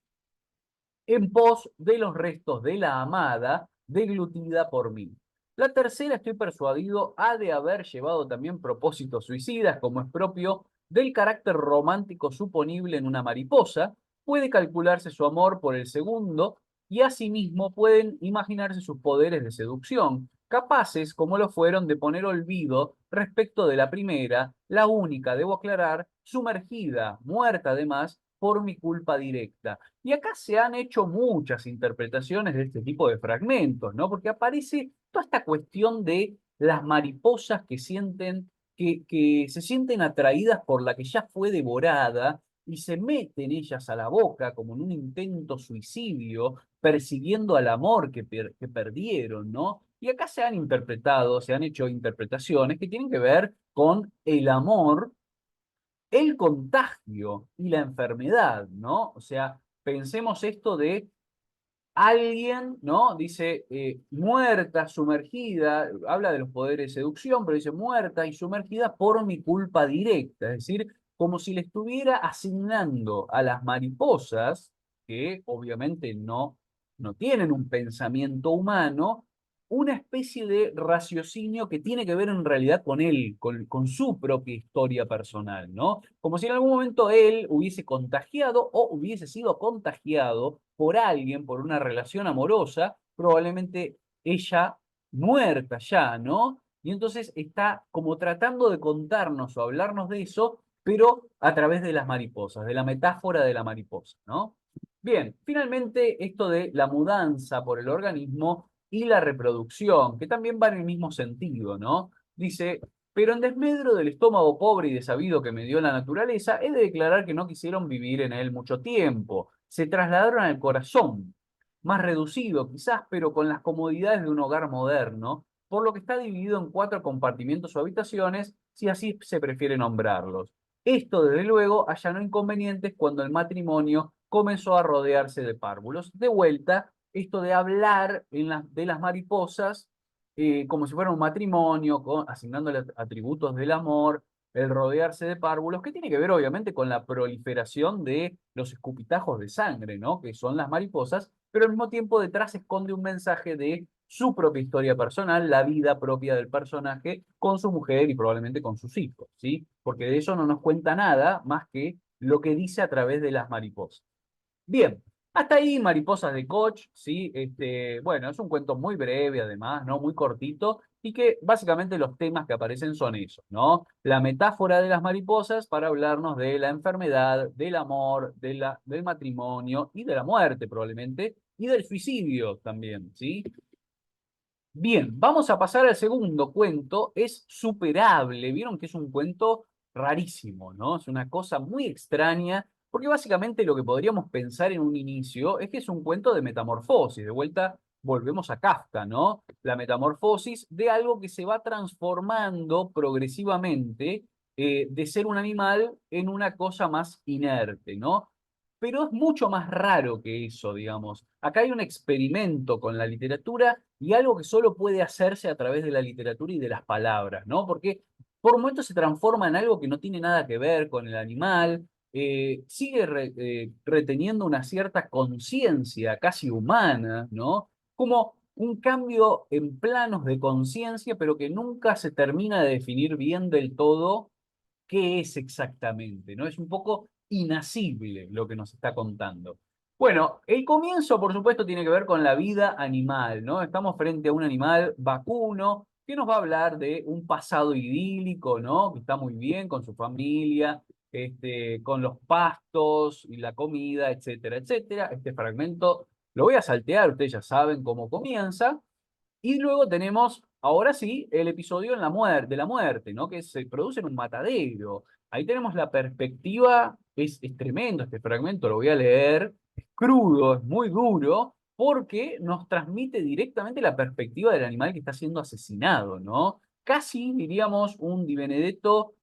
En pos de los restos de la amada, deglutida por mí. La tercera, estoy persuadido, ha de haber llevado también propósitos suicidas, como es propio del carácter romántico suponible en una mariposa, puede calcularse su amor por el segundo, y asimismo pueden imaginarse sus poderes de seducción, capaces, como lo fueron, de poner olvido respecto de la primera, la única, debo aclarar, sumergida, muerta además, por mi culpa directa. Y acá se han hecho muchas interpretaciones de este tipo de fragmentos, ¿no? Porque aparece toda esta cuestión de las mariposas que sienten, que se sienten atraídas por la que ya fue devorada y se meten ellas a la boca como en un intento suicidio, persiguiendo al amor que perdieron, ¿no? Y acá se han interpretado, se han hecho interpretaciones que tienen que ver con el amor, el contagio y la enfermedad, ¿no? O sea, pensemos esto de alguien, ¿no? Dice, muerta, sumergida, habla de los poderes de seducción, pero dice muerta y sumergida por mi culpa directa, es decir, como si le estuviera asignando a las mariposas, que obviamente no tienen un pensamiento humano, una especie de raciocinio que tiene que ver en realidad con él, con su propia historia personal, ¿no? Como si en algún momento él hubiese contagiado o hubiese sido contagiado por alguien, por una relación amorosa, probablemente ella muerta ya, ¿no? Y entonces está como tratando de contarnos o hablarnos de eso, pero a través de las mariposas, de la metáfora de la mariposa, ¿no? Bien, finalmente esto de la mudanza por el organismo y la reproducción, que también va en el mismo sentido, ¿no? Dice, pero en desmedro del estómago pobre y desabido que me dio la naturaleza, he de declarar que no quisieron vivir en él mucho tiempo. Se trasladaron al corazón, más reducido quizás, pero con las comodidades de un hogar moderno, por lo que está dividido en 4 compartimientos o habitaciones, si así se prefiere nombrarlos. Esto, desde luego, allanó inconvenientes cuando el matrimonio comenzó a rodearse de párvulos. De vuelta, esto de hablar de las mariposas como si fuera un matrimonio, asignándole atributos del amor, el rodearse de párvulos, que tiene que ver obviamente con la proliferación de los escupitajos de sangre, ¿no? Que son las mariposas, pero al mismo tiempo detrás se esconde un mensaje de su propia historia personal, la vida propia del personaje con su mujer y probablemente con sus hijos, ¿sí? Porque de eso no nos cuenta nada más que lo que dice a través de las mariposas. Bien, hasta ahí Mariposas de Koch, ¿sí? Bueno, es un cuento muy breve además, ¿no? Muy cortito, y que básicamente los temas que aparecen son esos, ¿no? La metáfora de las mariposas para hablarnos de la enfermedad, del amor, del matrimonio y de la muerte probablemente, y del suicidio también, ¿sí? Bien, vamos a pasar al segundo cuento. Es superable. Vieron que es un cuento rarísimo, ¿no? Es una cosa muy extraña, porque básicamente lo que podríamos pensar en un inicio es que es un cuento de metamorfosis. De vuelta, volvemos a Kafka, ¿no? La metamorfosis de algo que se va transformando progresivamente de ser un animal en una cosa más inerte, ¿no? Pero es mucho más raro que eso, digamos. Acá hay un experimento con la literatura y algo que solo puede hacerse a través de la literatura y de las palabras, ¿no? Porque por momentos se transforma en algo que no tiene nada que ver con el animal, sigue reteniendo una cierta conciencia casi humana, ¿no? Como un cambio en planos de conciencia, pero que nunca se termina de definir bien del todo qué es exactamente, ¿no? Es un poco inasible lo que nos está contando. Bueno, el comienzo, por supuesto, tiene que ver con la vida animal, ¿no? Estamos frente a un animal vacuno que nos va a hablar de un pasado idílico, ¿no? Que está muy bien con su familia, con los pastos y la comida, etcétera, etcétera. Este fragmento lo voy a saltear, ustedes ya saben cómo comienza. Y luego tenemos, ahora sí, el episodio en de la muerte, ¿no? Que se produce en un matadero. Ahí tenemos la perspectiva, es tremendo este fragmento, lo voy a leer, es crudo, es muy duro, porque nos transmite directamente la perspectiva del animal que está siendo asesinado, ¿no? Casi diríamos un Di Benedetto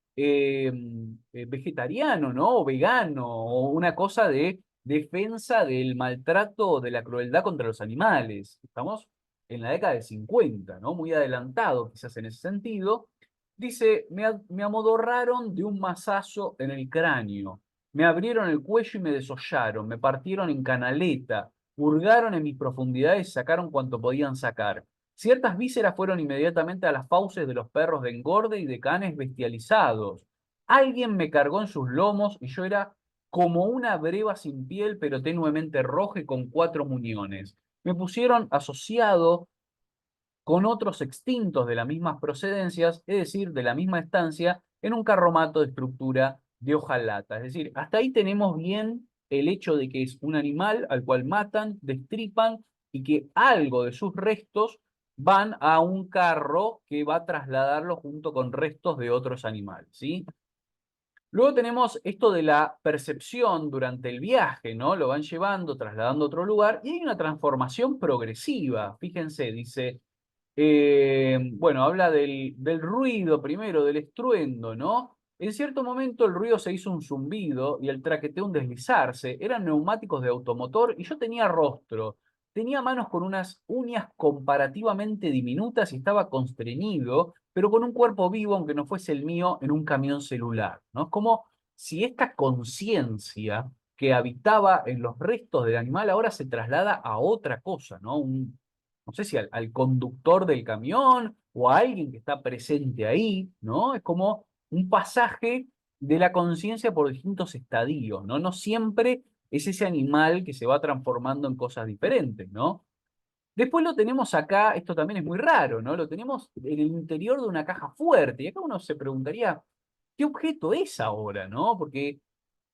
vegetariano, ¿no? O vegano, o una cosa de defensa del maltrato, de la crueldad contra los animales. ¿Estamos? En la década de 50, ¿no? Muy adelantado quizás en ese sentido. Dice, me amodorraron de un mazazo en el cráneo, me abrieron el cuello y me desollaron, me partieron en canaleta, hurgaron en mis profundidades y sacaron cuanto podían sacar. Ciertas vísceras fueron inmediatamente a las fauces de los perros de engorde y de canes bestializados. Alguien me cargó en sus lomos y yo era como una breva sin piel, pero tenuemente roja y con 4 muñones. Me pusieron asociado con otros extintos de las mismas procedencias, es decir, de la misma estancia, en un carromato de estructura de hojalata. Es decir, hasta ahí tenemos bien el hecho de que es un animal al cual matan, destripan y que algo de sus restos van a un carro que va a trasladarlo junto con restos de otros animales, ¿sí? Luego tenemos esto de la percepción durante el viaje, ¿no? Lo van llevando, trasladando a otro lugar, y hay una transformación progresiva. Fíjense, dice, bueno, habla del ruido primero, del estruendo, ¿no? En cierto momento el ruido se hizo un zumbido y el traqueteo un deslizarse. Eran neumáticos de automotor y yo tenía rostro. tenía manos con unas uñas comparativamente diminutas y estaba constreñido, pero con un cuerpo vivo, aunque no fuese el mío, en un camión celular, ¿no? Es como si esta conciencia que habitaba en los restos del animal ahora se traslada a otra cosa, ¿no? No sé si al conductor del camión o a alguien que está presente ahí, ¿no? Es como un pasaje de la conciencia por distintos estadios, ¿no? No siempre es ese animal que se va transformando en cosas diferentes, ¿no? Después lo tenemos acá, esto también es muy raro, ¿no? Lo tenemos en el interior de una caja fuerte, y acá uno se preguntaría, ¿qué objeto es ahora, no? Porque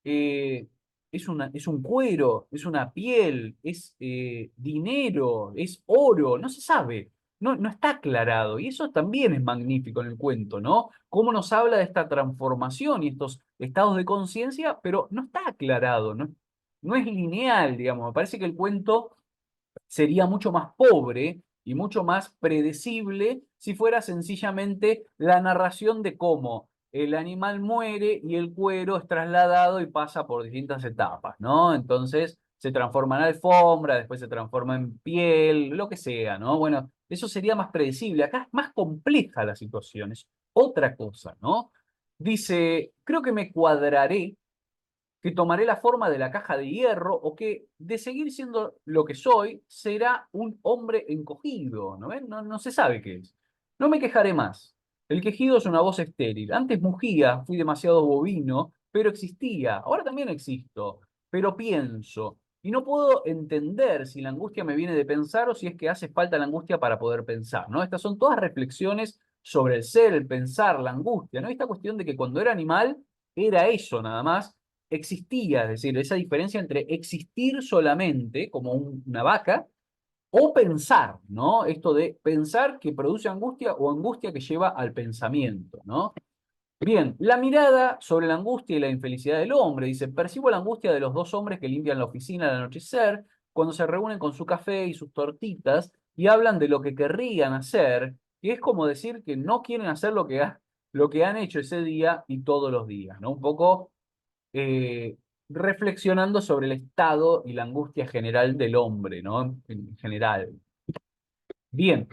eh, es un cuero, es una piel, es dinero, es oro, no se sabe, no está aclarado. Y eso también es magnífico en el cuento, ¿no? Cómo nos habla de esta transformación y estos estados de conciencia, pero no está aclarado, no es lineal, digamos. Me parece que el cuento sería mucho más pobre y mucho más predecible si fuera sencillamente la narración de cómo el animal muere y el cuero es trasladado y pasa por distintas etapas, ¿no? Entonces se transforma en alfombra, después se transforma en piel, lo que sea, ¿no? Bueno, eso sería más predecible. Acá es más compleja la situación, es otra cosa, ¿no? Dice, creo que me cuadraré, que tomaré la forma de la caja de hierro o que, de seguir siendo lo que soy, será un hombre encogido, ¿no ven? No se sabe qué es. No me quejaré más. El quejido es una voz estéril. Antes mugía, fui demasiado bovino, pero existía. Ahora también existo, pero pienso. Y no puedo entender si la angustia me viene de pensar o si es que hace falta la angustia para poder pensar, ¿no? Estas son todas reflexiones sobre el ser, el pensar, la angustia, ¿no? Esta cuestión de que cuando era animal era eso nada más, existía, es decir, esa diferencia entre existir solamente como una vaca o pensar, ¿no? Esto de pensar que produce angustia o angustia que lleva al pensamiento, ¿no? Bien, la mirada sobre la angustia y la infelicidad del hombre. Dice, percibo la angustia de los dos hombres que limpian la oficina al anochecer, cuando se reúnen con su café y sus tortitas y hablan de lo que querrían hacer, y es como decir que no quieren hacer lo que han hecho ese día y todos los días, ¿no? Un poco eh, reflexionando sobre el estado y la angustia general del hombre, ¿no? En general. Bien,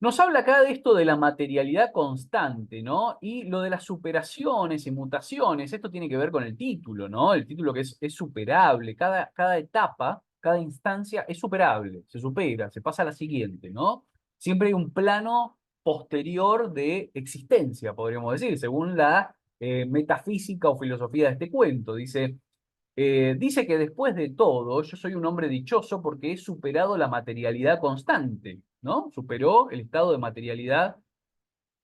nos habla acá de esto de la materialidad constante, ¿no? Y lo de las superaciones y mutaciones, esto tiene que ver con el título, ¿no? El título que es superable, cada etapa, cada instancia es superable, se supera, se pasa a la siguiente, ¿no? Siempre hay un plano posterior de existencia, podríamos decir, según la metafísica o filosofía de este cuento. Dice que después de todo, yo soy un hombre dichoso porque he superado la materialidad constante, ¿no? Superó el estado de materialidad,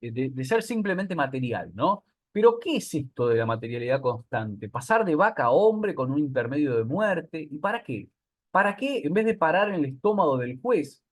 de ser simplemente material, ¿no? Pero, ¿qué es esto de la materialidad constante? Pasar de vaca a hombre con un intermedio de muerte. ¿Y para qué? ¿Para qué, en vez de parar en el estómago del juez,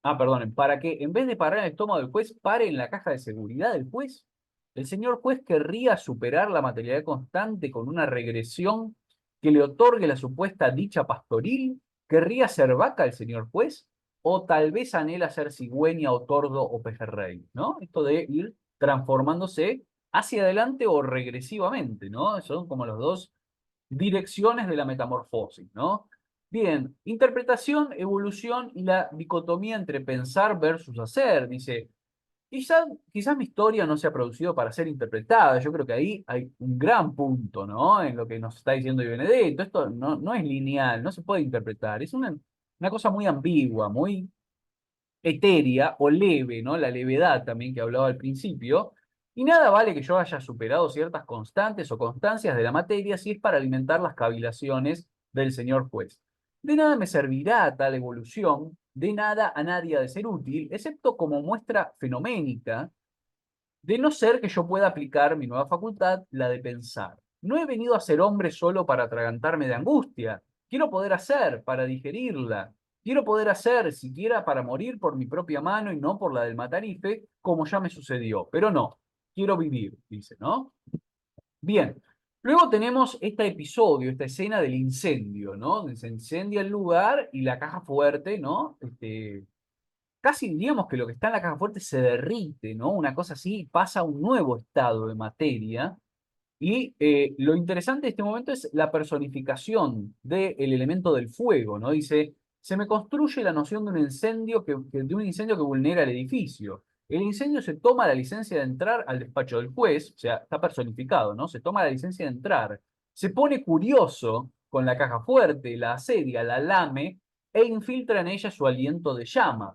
perdonen, para que en vez de parar en el estómago del juez, pare en la caja de seguridad del juez? El señor juez querría superar la materialidad constante con una regresión que le otorgue la supuesta dicha pastoril. ¿Querría ser vaca el señor juez? O tal vez anhela ser cigüeña o tordo o pejerrey, ¿no? Esto de ir transformándose hacia adelante o regresivamente, ¿no? Son como los dos direcciones de la metamorfosis, ¿no? Bien, interpretación, evolución y la dicotomía entre pensar versus hacer. Dice, quizás mi historia no se ha producido para ser interpretada. Yo creo que ahí hay un gran punto, ¿no? En lo que nos está diciendo Di Benedetto. Esto no es lineal, no se puede interpretar. Es una cosa muy ambigua, muy etérea o leve, ¿no? La levedad también que hablaba al principio. Y nada vale que yo haya superado ciertas constantes o constancias de la materia si es para alimentar las cavilaciones del señor juez. De nada me servirá tal evolución, de nada a nadie ha de ser útil, excepto como muestra fenoménica, de no ser que yo pueda aplicar mi nueva facultad, la de pensar. No he venido a ser hombre solo para atragantarme de angustia. Quiero poder hacer para digerirla. Quiero poder hacer, siquiera para morir por mi propia mano y no por la del matarife, como ya me sucedió. Pero no, quiero vivir, dice, ¿no? Bien. Luego tenemos este episodio, esta escena del incendio, ¿no? Donde se incendia el lugar y la caja fuerte, ¿no? Casi diríamos que lo que está en la caja fuerte se derrite, ¿no? Una cosa así, pasa a un nuevo estado de materia. Y lo interesante de este momento es la personificación del elemento del fuego, ¿no? Dice, se me construye la noción de un incendio de un incendio que vulnera el edificio. El incendio se toma la licencia de entrar al despacho del juez, o sea, está personificado, ¿no? Se toma la licencia de entrar, se pone curioso con la caja fuerte, la asedia, la lame e infiltra en ella su aliento de llama.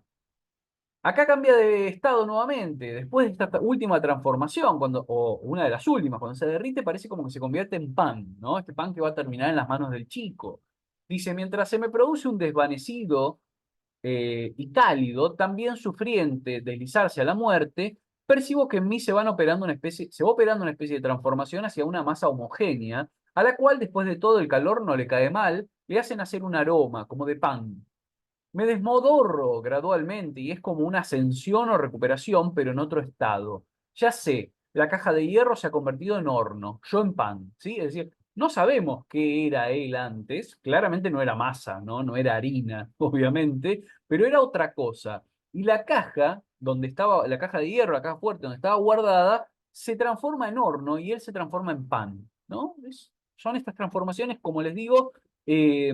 Acá cambia de estado nuevamente, después de esta última transformación, o una de las últimas, cuando se derrite parece como que se convierte en pan, ¿no? Este pan que va a terminar en las manos del chico. Dice, mientras se me produce un desvanecido y cálido, también sufriente, deslizarse a la muerte, percibo que en mí se va operando una especie de transformación hacia una masa homogénea, a la cual después de todo el calor no le cae mal, le hacen hacer un aroma, como de pan. Me desmodorro gradualmente y es como una ascensión o recuperación, pero en otro estado. Ya sé, la caja de hierro se ha convertido en horno, yo en pan, ¿sí? Es decir, no sabemos qué era él antes, claramente no era masa, ¿no? No era harina, obviamente, pero era otra cosa. Y la caja, donde estaba, la caja de hierro, la caja fuerte, donde estaba guardada, se transforma en horno y él se transforma en pan, ¿no? Son estas transformaciones, como les digo, eh,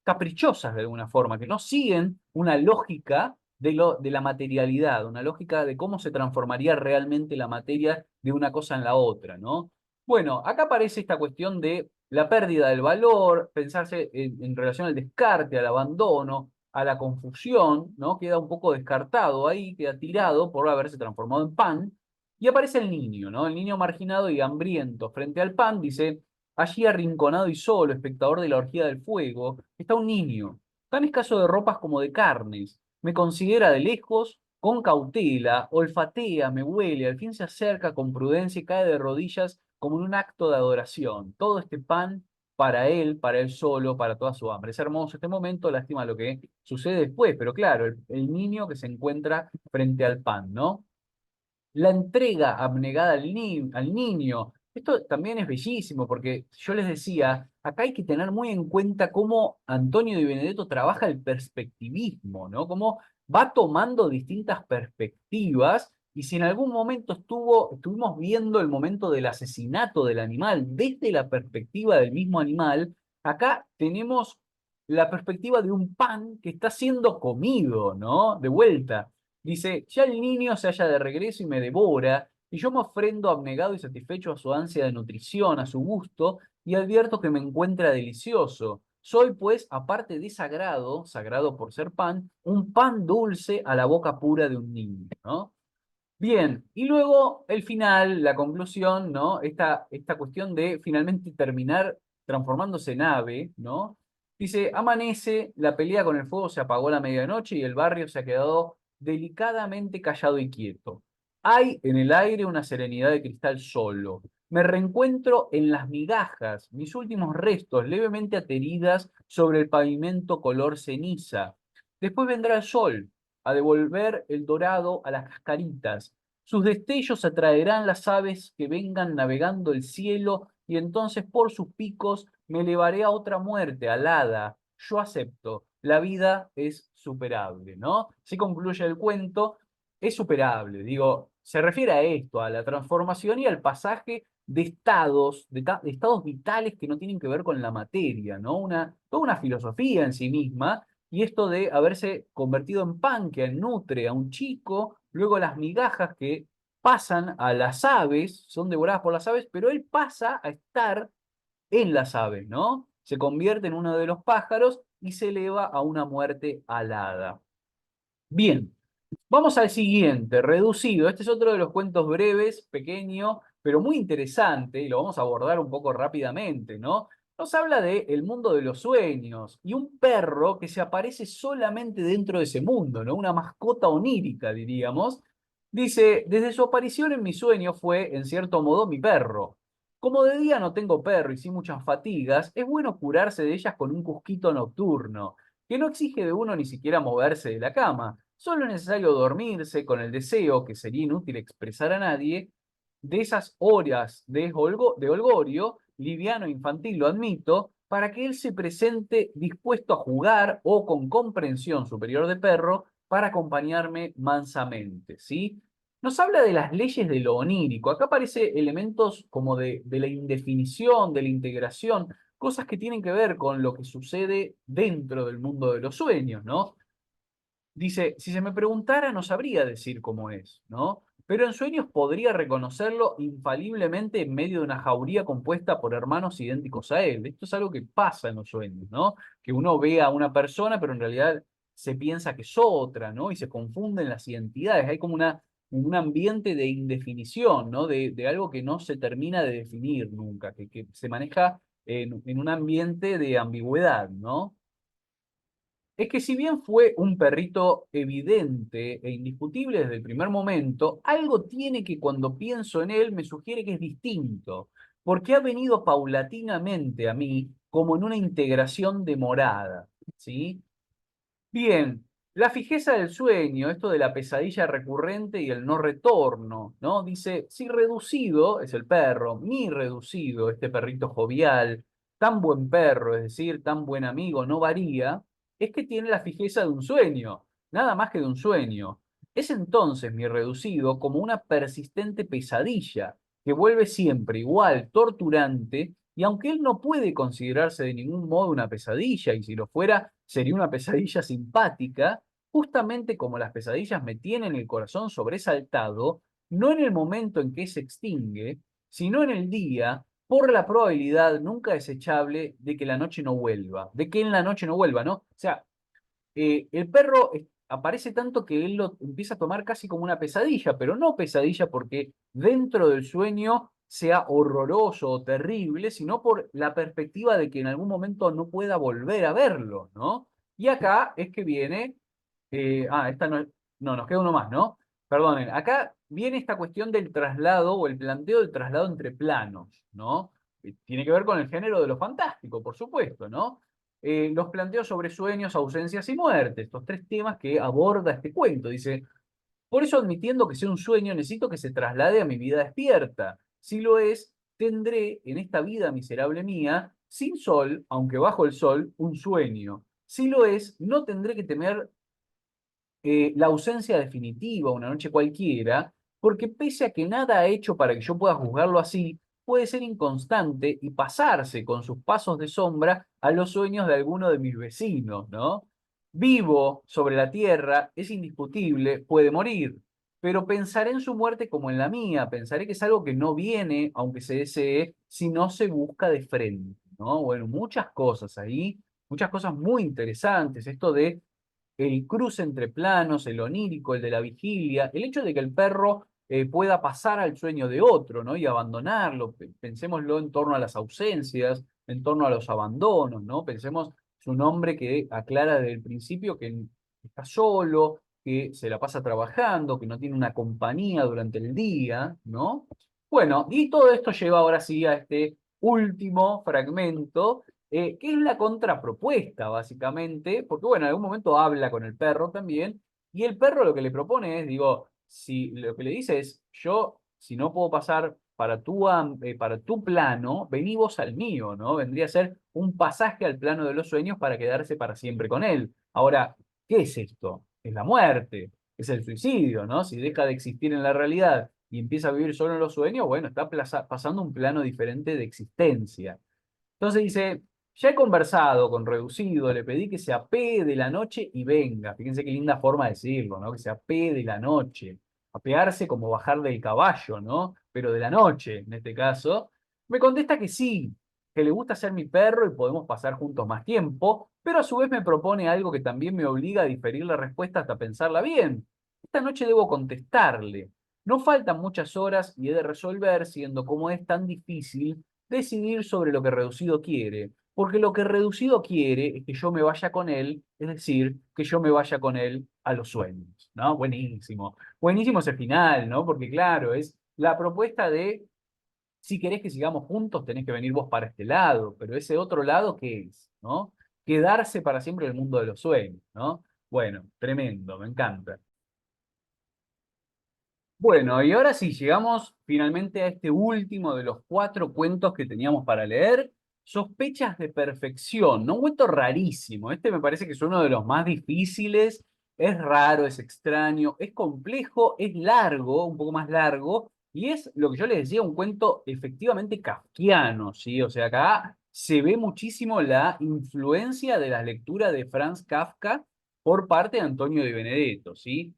caprichosas de alguna forma, que no siguen una lógica de la materialidad, una lógica de cómo se transformaría realmente la materia de una cosa en la otra, ¿no? Bueno, acá aparece esta cuestión de la pérdida del valor, pensarse en relación al descarte, al abandono, a la confusión, ¿no? Queda un poco descartado ahí, queda tirado por haberse transformado en pan, y aparece el niño, ¿no? El niño marginado y hambriento frente al pan dice, allí arrinconado y solo, espectador de la orgía del fuego, está un niño, tan escaso de ropas como de carnes. Me considera de lejos, con cautela, olfatea, me huele, al fin se acerca con prudencia y cae de rodillas como en un acto de adoración. Todo este pan para él solo, para toda su hambre. Es hermoso este momento, lástima lo que sucede después, pero claro, el niño que se encuentra frente al pan, ¿no? La entrega abnegada al niño. Esto también es bellísimo porque yo les decía, acá hay que tener muy en cuenta cómo Antonio Di Benedetto trabaja el perspectivismo, ¿no? Cómo va tomando distintas perspectivas y si en algún momento estuvimos viendo el momento del asesinato del animal desde la perspectiva del mismo animal, acá tenemos la perspectiva de un pan que está siendo comido, ¿no? De vuelta. Dice, ya el niño se halla de regreso y me devora, y yo me ofrendo abnegado y satisfecho a su ansia de nutrición, a su gusto, y advierto que me encuentra delicioso. Soy, pues, aparte de sagrado, sagrado por ser pan, un pan dulce a la boca pura de un niño, ¿no? Bien, y luego el final, la conclusión, ¿no? Esta cuestión de finalmente terminar transformándose en ave, ¿no? Dice, amanece, la pelea con el fuego se apagó a la medianoche y el barrio se ha quedado delicadamente callado y quieto. Hay en el aire una serenidad de cristal solo. Me reencuentro en las migajas, mis últimos restos levemente ateridas sobre el pavimento color ceniza. Después vendrá el sol a devolver el dorado a las cascaritas. Sus destellos atraerán las aves que vengan navegando el cielo y entonces por sus picos me elevaré a otra muerte, alada. Yo acepto, la vida es superable, ¿no? Así concluye el cuento, es superable, digo, se refiere a esto, a la transformación y al pasaje de estados, de estados vitales que no tienen que ver con la materia, ¿no? Toda una filosofía en sí misma y esto de haberse convertido en pan que nutre a un chico, luego las migajas que pasan a las aves, son devoradas por las aves, pero él pasa a estar en las aves, ¿no? Se convierte en uno de los pájaros y se eleva a una muerte alada. Bien, vamos al siguiente, reducido. Este es otro de los cuentos breves, pequeño, pero muy interesante, y lo vamos a abordar un poco rápidamente, ¿no? Nos habla de el mundo de los sueños y un perro que se aparece solamente dentro de ese mundo, ¿no? Una mascota onírica, diríamos. Dice, desde su aparición en mi sueño fue, en cierto modo, mi perro. Como de día no tengo perro y sí muchas fatigas, es bueno curarse de ellas con un cusquito nocturno, que no exige de uno ni siquiera moverse de la cama. Solo es necesario dormirse con el deseo, que sería inútil expresar a nadie, de esas horas de holgorio, liviano e infantil, lo admito, para que él se presente dispuesto a jugar o con comprensión superior de perro para acompañarme mansamente, ¿sí? Nos habla de las leyes de lo onírico. Acá aparece elementos como de la indefinición, de la integración. cosas que tienen que ver con lo que sucede dentro del mundo de los sueños, ¿no? Dice, si se me preguntara no sabría decir cómo es, ¿no? Pero en sueños podría reconocerlo infaliblemente en medio de una jauría compuesta por hermanos idénticos a él. Esto es algo que pasa en los sueños, ¿no? Que uno ve a una persona, pero en realidad se piensa que es otra, ¿no? Y se confunden las identidades. Hay como un ambiente de indefinición, ¿no? De algo que no se termina de definir nunca, que se maneja en un ambiente de ambigüedad, ¿no? Es que si bien fue un perrito evidente e indiscutible desde el primer momento, algo tiene que cuando pienso en él me sugiere que es distinto, porque ha venido paulatinamente a mí como en una integración demorada, ¿sí? Bien, la fijeza del sueño, esto de la pesadilla recurrente y el no retorno, ¿no? Dice, si reducido, es el perro, mi reducido, este perrito jovial, tan buen perro, es decir, tan buen amigo, no varía, es que tiene la fijeza de un sueño, nada más que de un sueño. Es entonces mi reducido como una persistente pesadilla que vuelve siempre igual, torturante, y aunque él no puede considerarse de ningún modo una pesadilla, y si lo fuera, sería una pesadilla simpática, justamente como las pesadillas me tienen el corazón sobresaltado, no en el momento en que se extingue, sino en el día, por la probabilidad nunca desechable de que la noche no vuelva, de que en la noche no vuelva, ¿no? O sea, el perro aparece tanto que él lo empieza a tomar casi como una pesadilla, pero no pesadilla porque dentro del sueño sea horroroso o terrible, sino por la perspectiva de que en algún momento no pueda volver a verlo, ¿no? Y acá es que viene, esta no, no, nos queda uno más, ¿no? Perdonen, acá viene esta cuestión del traslado o el planteo del traslado entre planos, ¿no? Tiene que ver con el género de lo fantástico, por supuesto, ¿no? Los planteos sobre sueños, ausencias y muerte, estos tres temas que aborda este cuento. Dice, por eso admitiendo que sea un sueño, necesito que se traslade a mi vida despierta. Si lo es, tendré en esta vida miserable mía, sin sol, aunque bajo el sol, un sueño. Si lo es, no tendré que temer la ausencia definitiva, una noche cualquiera, porque pese a que nada ha hecho para que yo pueda juzgarlo así, puede ser inconstante y pasarse con sus pasos de sombra a los sueños de alguno de mis vecinos, ¿no? Vivo sobre la tierra, es indiscutible, puede morir, pero pensaré en su muerte como en la mía, pensaré que es algo que no viene, aunque se desee, si no se busca de frente, ¿no? Bueno, muchas cosas ahí, muchas cosas muy interesantes, esto de el cruce entre planos, el onírico, el de la vigilia, el hecho de que el perro pueda pasar al sueño de otro, ¿no? Y abandonarlo. Pensémoslo en torno a las ausencias, en torno a los abandonos, ¿no? Pensemos, es un hombre que aclara desde el principio que está solo, que se la pasa trabajando, que no tiene una compañía durante el día, ¿no? Bueno, y todo esto lleva ahora sí a este último fragmento que es la contrapropuesta, básicamente, porque bueno, en algún momento habla con el perro también, y el perro lo que le propone es, digo, si lo que le dice es, yo, si no puedo pasar para tu plano, vení vos al mío, ¿no? Vendría a ser un pasaje al plano de los sueños para quedarse para siempre con él. Ahora, ¿qué es esto? Es la muerte, es el suicidio, ¿no? Si deja de existir en la realidad y empieza a vivir solo en los sueños, bueno, está pasando un plano diferente de existencia. Entonces dice, ya he conversado con Reducido, le pedí que se apee de la noche y venga. Fíjense qué linda forma de decirlo, ¿no? Que se apee de la noche. Apearse como bajar del caballo, ¿no? Pero de la noche, en este caso. Me contesta que sí, que le gusta ser mi perro y podemos pasar juntos más tiempo, pero a su vez me propone algo que también me obliga a diferir la respuesta hasta pensarla bien. Esta noche debo contestarle. No faltan muchas horas y he de resolver, siendo como es tan difícil decidir sobre lo que Reducido quiere, porque lo que Reducido quiere es que yo me vaya con él, es decir, que yo me vaya con él a los sueños, ¿no? Buenísimo. Buenísimo ese final, ¿no? Porque claro, es la propuesta de, si querés que sigamos juntos, tenés que venir vos para este lado, pero ese otro lado, ¿qué es? ¿No? Quedarse para siempre en el mundo de los sueños, ¿no? Bueno, tremendo, me encanta. Bueno, y ahora sí, llegamos finalmente a este último de los cuatro cuentos que teníamos para leer. Sospechas de perfección, ¿no? Un cuento rarísimo. Este me parece que es uno de los más difíciles. Es raro, es extraño, es complejo, es largo, un poco más largo, y es lo que yo les decía, un cuento efectivamente kafkiano, ¿sí? O sea, acá se ve muchísimo la influencia de la lectura de Franz Kafka por parte de Antonio de Benedetto, ¿sí?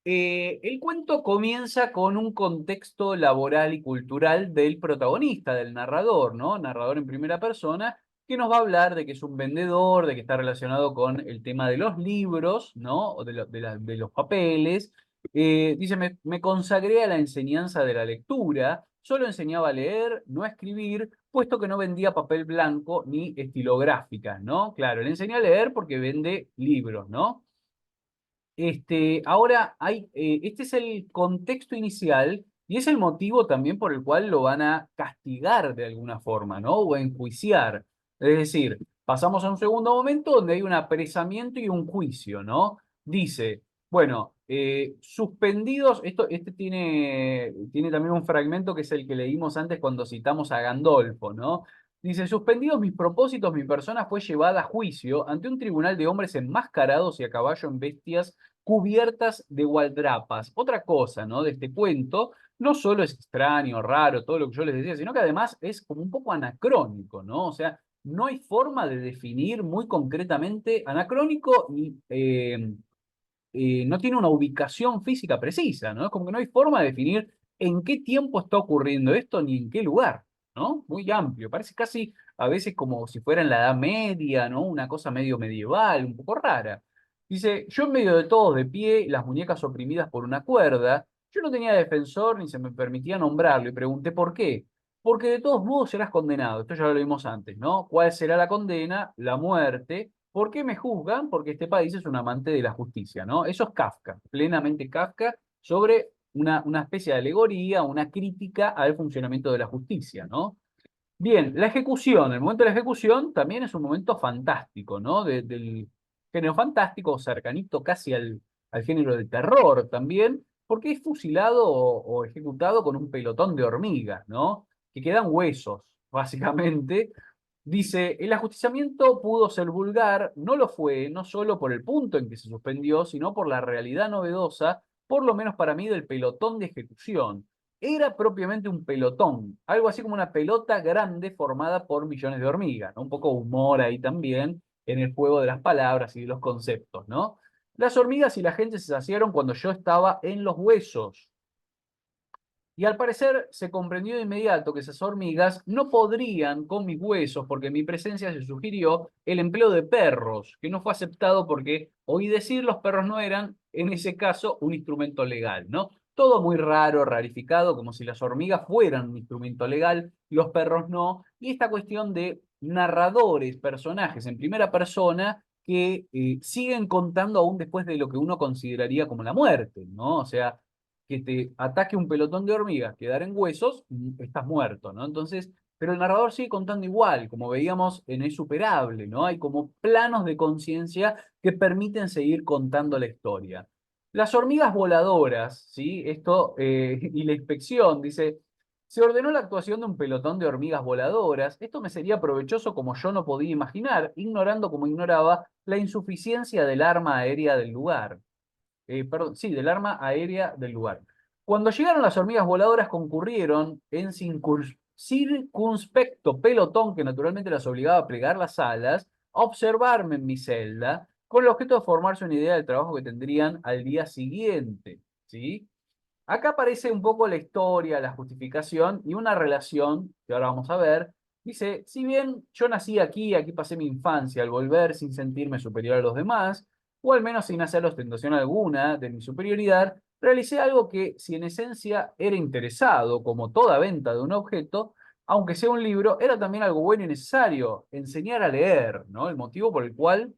El cuento comienza con un contexto laboral y cultural del protagonista, del narrador, ¿no? Narrador en primera persona, que nos va a hablar de que es un vendedor, de que está relacionado con el tema de los libros, ¿no? O de los papeles. Dice, me consagré a la enseñanza de la lectura, solo enseñaba a leer, no a escribir, puesto que no vendía papel blanco ni estilográficas, ¿no? Claro, le enseñé a leer porque vende libros, ¿no? Ahora este es el contexto inicial y es el motivo también por el cual lo van a castigar de alguna forma, ¿no? O enjuiciar. Es decir, pasamos a un segundo momento donde hay un apresamiento y un juicio, ¿no? Dice, bueno, suspendidos, este tiene también un fragmento que es el que leímos antes cuando citamos a Gandolfo, ¿no? Dice, suspendidos mis propósitos, mi persona fue llevada a juicio ante un tribunal de hombres enmascarados y a caballo en bestias cubiertas de gualdrapas. Otra cosa, ¿no? De este cuento, no solo es extraño, raro, todo lo que yo les decía, sino que además es como un poco anacrónico, ¿no? O sea, no hay forma de definir muy concretamente anacrónico y no tiene una ubicación física precisa, ¿no? Es como que no hay forma de definir en qué tiempo está ocurriendo esto ni en qué lugar, ¿no? Muy amplio, parece casi a veces como si fuera en la Edad Media, ¿no? Una cosa medio medieval, un poco rara. Dice, yo en medio de todos de pie, las muñecas oprimidas por una cuerda, yo no tenía defensor ni se me permitía nombrarlo y pregunté por qué. Porque de todos modos serás condenado. Esto ya lo vimos antes, ¿no? ¿Cuál será la condena? La muerte. ¿Por qué me juzgan? Porque este país es un amante de la justicia, ¿no? Eso es Kafka, plenamente Kafka, sobre una especie de alegoría, una crítica al funcionamiento de la justicia, ¿no? Bien, la ejecución, el momento de la ejecución también es un momento fantástico, ¿no? Del género fantástico, cercanito casi al género de terror también, porque es fusilado o ejecutado con un pelotón de hormigas, ¿no? Que quedan huesos, básicamente. Dice, el ajusticiamiento pudo ser vulgar, no lo fue, no solo por el punto en que se suspendió, sino por la realidad novedosa, por lo menos para mí, del pelotón de ejecución. Era propiamente un pelotón, algo así como una pelota grande formada por millones de hormigas, ¿no? Un poco humor ahí también en el juego de las palabras y de los conceptos, ¿no? Las hormigas y la gente se saciaron cuando yo estaba en los huesos. Y al parecer se comprendió de inmediato que esas hormigas no podrían con mis huesos, porque en mi presencia se sugirió el empleo de perros, que no fue aceptado porque oí decir los perros no eran, en ese caso, un instrumento legal, ¿no? Todo muy raro, rarificado, como si las hormigas fueran un instrumento legal, los perros no, y esta cuestión de narradores, personajes en primera persona que siguen contando aún después de lo que uno consideraría como la muerte, ¿no? O sea, que te ataque un pelotón de hormigas, quedar en huesos, estás muerto, ¿no? Entonces, pero el narrador sigue contando igual, como veíamos en Es Superable, ¿no? Hay como planos de conciencia que permiten seguir contando la historia. Las hormigas voladoras, ¿sí? Esto, y la inspección, dice, se ordenó la actuación de un pelotón de hormigas voladoras. Esto me sería provechoso como yo no podía imaginar, ignorando como ignoraba la insuficiencia del arma aérea del lugar. Perdón, sí, del arma aérea del lugar. Cuando llegaron las hormigas voladoras concurrieron en circunspecto pelotón que naturalmente las obligaba a plegar las alas, a observarme en mi celda, con el objeto de formarse una idea del trabajo que tendrían al día siguiente, ¿sí? Acá aparece un poco la historia, la justificación y una relación, que ahora vamos a ver. Dice, si bien yo nací aquí, aquí pasé mi infancia al volver sin sentirme superior a los demás, o al menos sin hacer ostentación alguna de mi superioridad, realicé algo que, si en esencia era interesado, como toda venta de un objeto, aunque sea un libro, era también algo bueno y necesario, enseñar a leer, ¿no? El motivo por el cual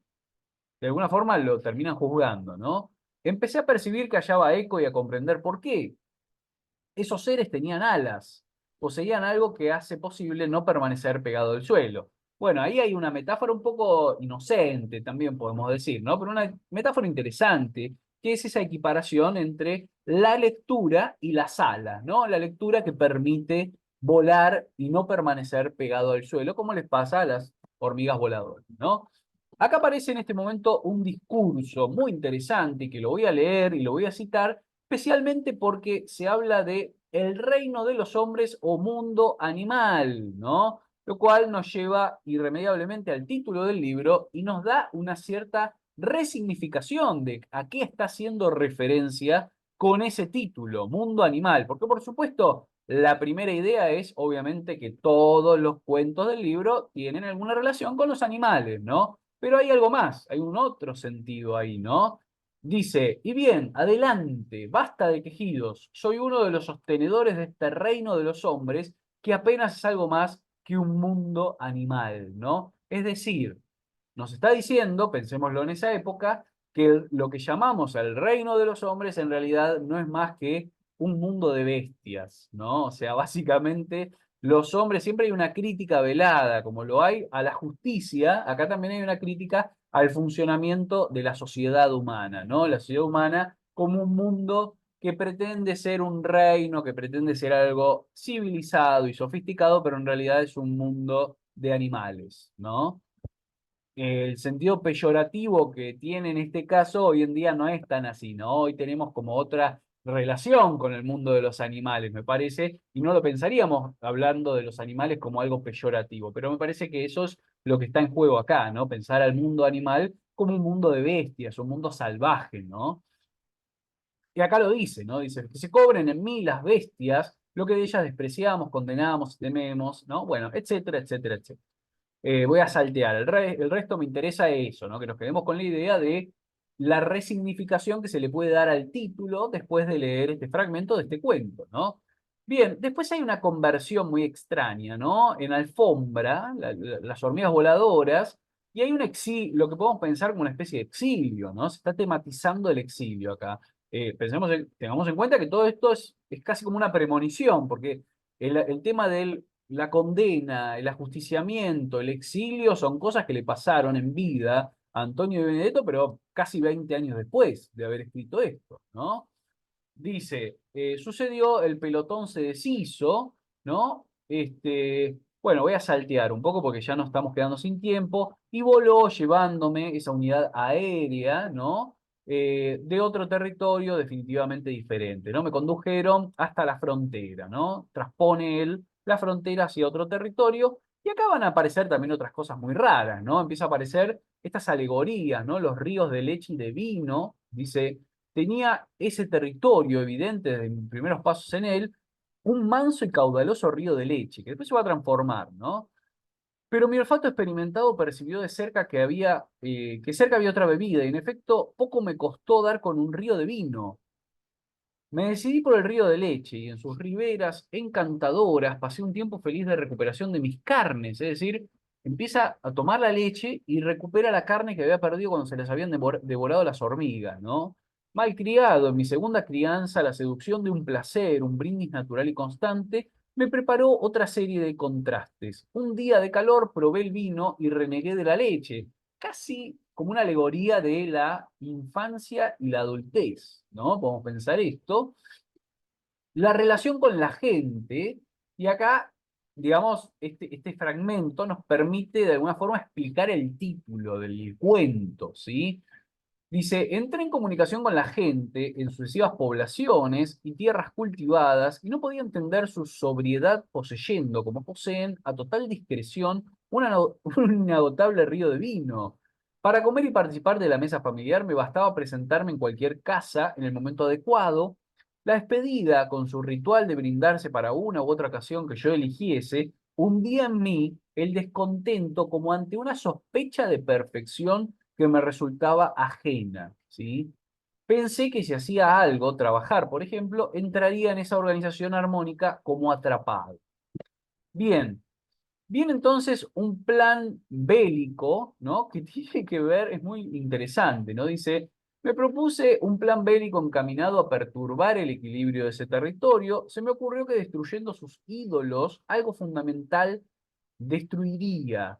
de alguna forma lo terminan juzgando, ¿no? Empecé a percibir que hallaba eco y a comprender por qué. Esos seres tenían alas, poseían algo que hace posible no permanecer pegado al suelo. Bueno, ahí hay una metáfora un poco inocente, también podemos decir, ¿no? Pero una metáfora interesante, que es esa equiparación entre la lectura y las alas, ¿no? La lectura que permite volar y no permanecer pegado al suelo, como les pasa a las hormigas voladoras, ¿no? Acá aparece en este momento un discurso muy interesante que lo voy a leer y lo voy a citar, especialmente porque se habla de el reino de los hombres o mundo animal, ¿no? lo cual nos lleva irremediablemente al título del libro y nos da una cierta resignificación de a qué está haciendo referencia con ese título, Mundo Animal, porque por supuesto la primera idea es obviamente que todos los cuentos del libro tienen alguna relación con los animales, ¿no? Pero hay algo más, hay un otro sentido ahí, ¿no? Dice, y bien, adelante, basta de quejidos, soy uno de los sostenedores de este reino de los hombres que apenas es algo más que un mundo animal, ¿no? Es decir, nos está diciendo, pensémoslo en esa época, que lo que llamamos el reino de los hombres en realidad no es más que un mundo de bestias, ¿no? O sea, básicamente los hombres, siempre hay una crítica velada, como lo hay a la justicia, acá también hay una crítica al funcionamiento de la sociedad humana, ¿no? La sociedad humana como un mundo que pretende ser un reino, que pretende ser algo civilizado y sofisticado, pero en realidad es un mundo de animales, ¿no? El sentido peyorativo que tiene en este caso hoy en día no es tan así, ¿no? Hoy tenemos como otra relación con el mundo de los animales, me parece, y no lo pensaríamos hablando de los animales como algo peyorativo, pero me parece que eso es lo que está en juego acá, ¿no? Pensar al mundo animal como un mundo de bestias, un mundo salvaje, ¿no? Y acá lo dice, ¿no? Dice, que se cobren en mí las bestias, lo que de ellas despreciamos, condenamos, tememos, ¿no? Bueno, etcétera, etcétera, etcétera. Voy a saltear. El resto me interesa eso, ¿no? Que nos quedemos con la idea de la resignificación que se le puede dar al título después de leer este fragmento de este cuento, ¿no? Bien, después hay una conversión muy extraña, ¿no? En Alfombra, las hormigas voladoras, y hay un exilio, lo que podemos pensar como una especie de exilio, ¿no? Se está tematizando el exilio acá. Tengamos en cuenta que todo esto es casi como una premonición, porque el tema de la condena, el ajusticiamiento, el exilio son cosas que le pasaron en vida a Antonio de Benedetto, pero casi 20 años después de haber escrito esto, ¿no? Dice, sucedió, el pelotón se deshizo, ¿no? Bueno, voy a saltear un poco porque ya nos estamos quedando sin tiempo, y voló llevándome esa unidad aérea, ¿no? De otro territorio definitivamente diferente, ¿no? Me condujeron hasta la frontera, ¿no? Traspone él la frontera hacia otro territorio, y acá van a aparecer también otras cosas muy raras, ¿no? Empieza a aparecer estas alegorías, ¿no? Los ríos de leche y de vino, dice tenía ese territorio evidente desde mis primeros pasos en él, un manso y caudaloso río de leche, que después se va a transformar, ¿no? Pero mi olfato experimentado percibió de cerca que cerca había otra bebida, y en efecto, poco me costó dar con un río de vino. Me decidí por el río de leche, y en sus riberas encantadoras pasé un tiempo feliz de recuperación de mis carnes, es decir, empieza a tomar la leche y recupera la carne que había perdido cuando se les habían devorado las hormigas, ¿no? Malcriado, en mi segunda crianza, la seducción de un placer, un brindis natural y constante, me preparó otra serie de contrastes. Un día de calor probé el vino y renegué de la leche, casi como una alegoría de la infancia y la adultez, ¿no? Podemos pensar esto. La relación con la gente, y acá, digamos, este fragmento nos permite de alguna forma explicar el título del cuento, ¿sí? Dice, entré en comunicación con la gente en sucesivas poblaciones y tierras cultivadas y no podía entender su sobriedad poseyendo, como poseen, a total discreción, un inagotable río de vino. Para comer y participar de la mesa familiar me bastaba presentarme en cualquier casa en el momento adecuado. La despedida, con su ritual de brindarse para una u otra ocasión que yo eligiese, hundía en mí el descontento como ante una sospecha de perfección que me resultaba ajena, ¿sí? Pensé que si hacía algo, trabajar, por ejemplo, entraría en esa organización armónica como atrapado. Bien, bien entonces un plan bélico, ¿no? Que tiene que ver, es muy interesante, ¿no? Dice, me propuse un plan bélico encaminado a perturbar el equilibrio de ese territorio. Se me ocurrió que destruyendo sus ídolos, algo fundamental destruiría.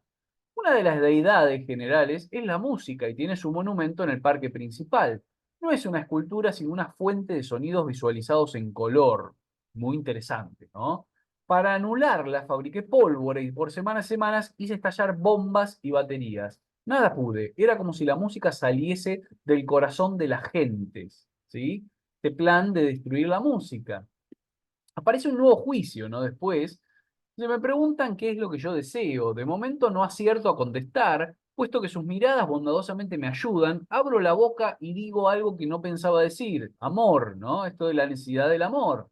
Una de las deidades generales es la música y tiene su monumento en el parque principal. No es una escultura, sino una fuente de sonidos visualizados en color. Muy interesante, ¿no? Para anularla, fabriqué pólvora y por semanas hice estallar bombas y baterías. Nada pude. Era como si la música saliese del corazón de las gentes, ¿sí? Este plan de destruir la música. Aparece un nuevo juicio, ¿no? Después, Se me preguntan qué es lo que yo deseo. De momento no acierto a contestar, puesto que sus miradas bondadosamente me ayudan. Abro la boca y digo algo que no pensaba decir. Amor, ¿no? Esto de la necesidad del amor.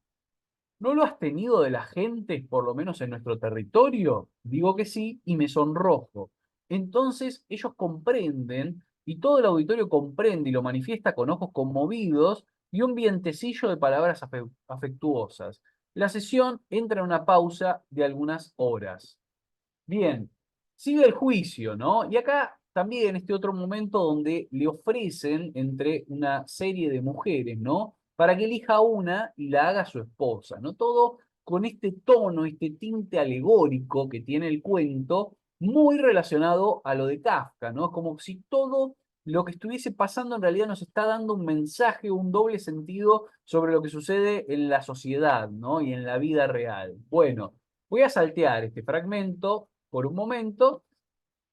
¿No lo has tenido de la gente, por lo menos en nuestro territorio? Digo que sí y me sonrojo. Entonces ellos comprenden y todo el auditorio comprende y lo manifiesta con ojos conmovidos y un vientecillo de palabras afectuosas. La sesión entra en una pausa de algunas horas. Bien, sigue el juicio, ¿no? Y acá también este otro momento donde le ofrecen entre una serie de mujeres, ¿no? Para que elija una y la haga su esposa, ¿no? Todo con este tono, este tinte alegórico que tiene el cuento, muy relacionado a lo de Kafka, ¿no? Como si todo lo que estuviese pasando en realidad nos está dando un mensaje, un doble sentido sobre lo que sucede en la sociedad, ¿no? Y en la vida real. Bueno, voy a saltear este fragmento por un momento.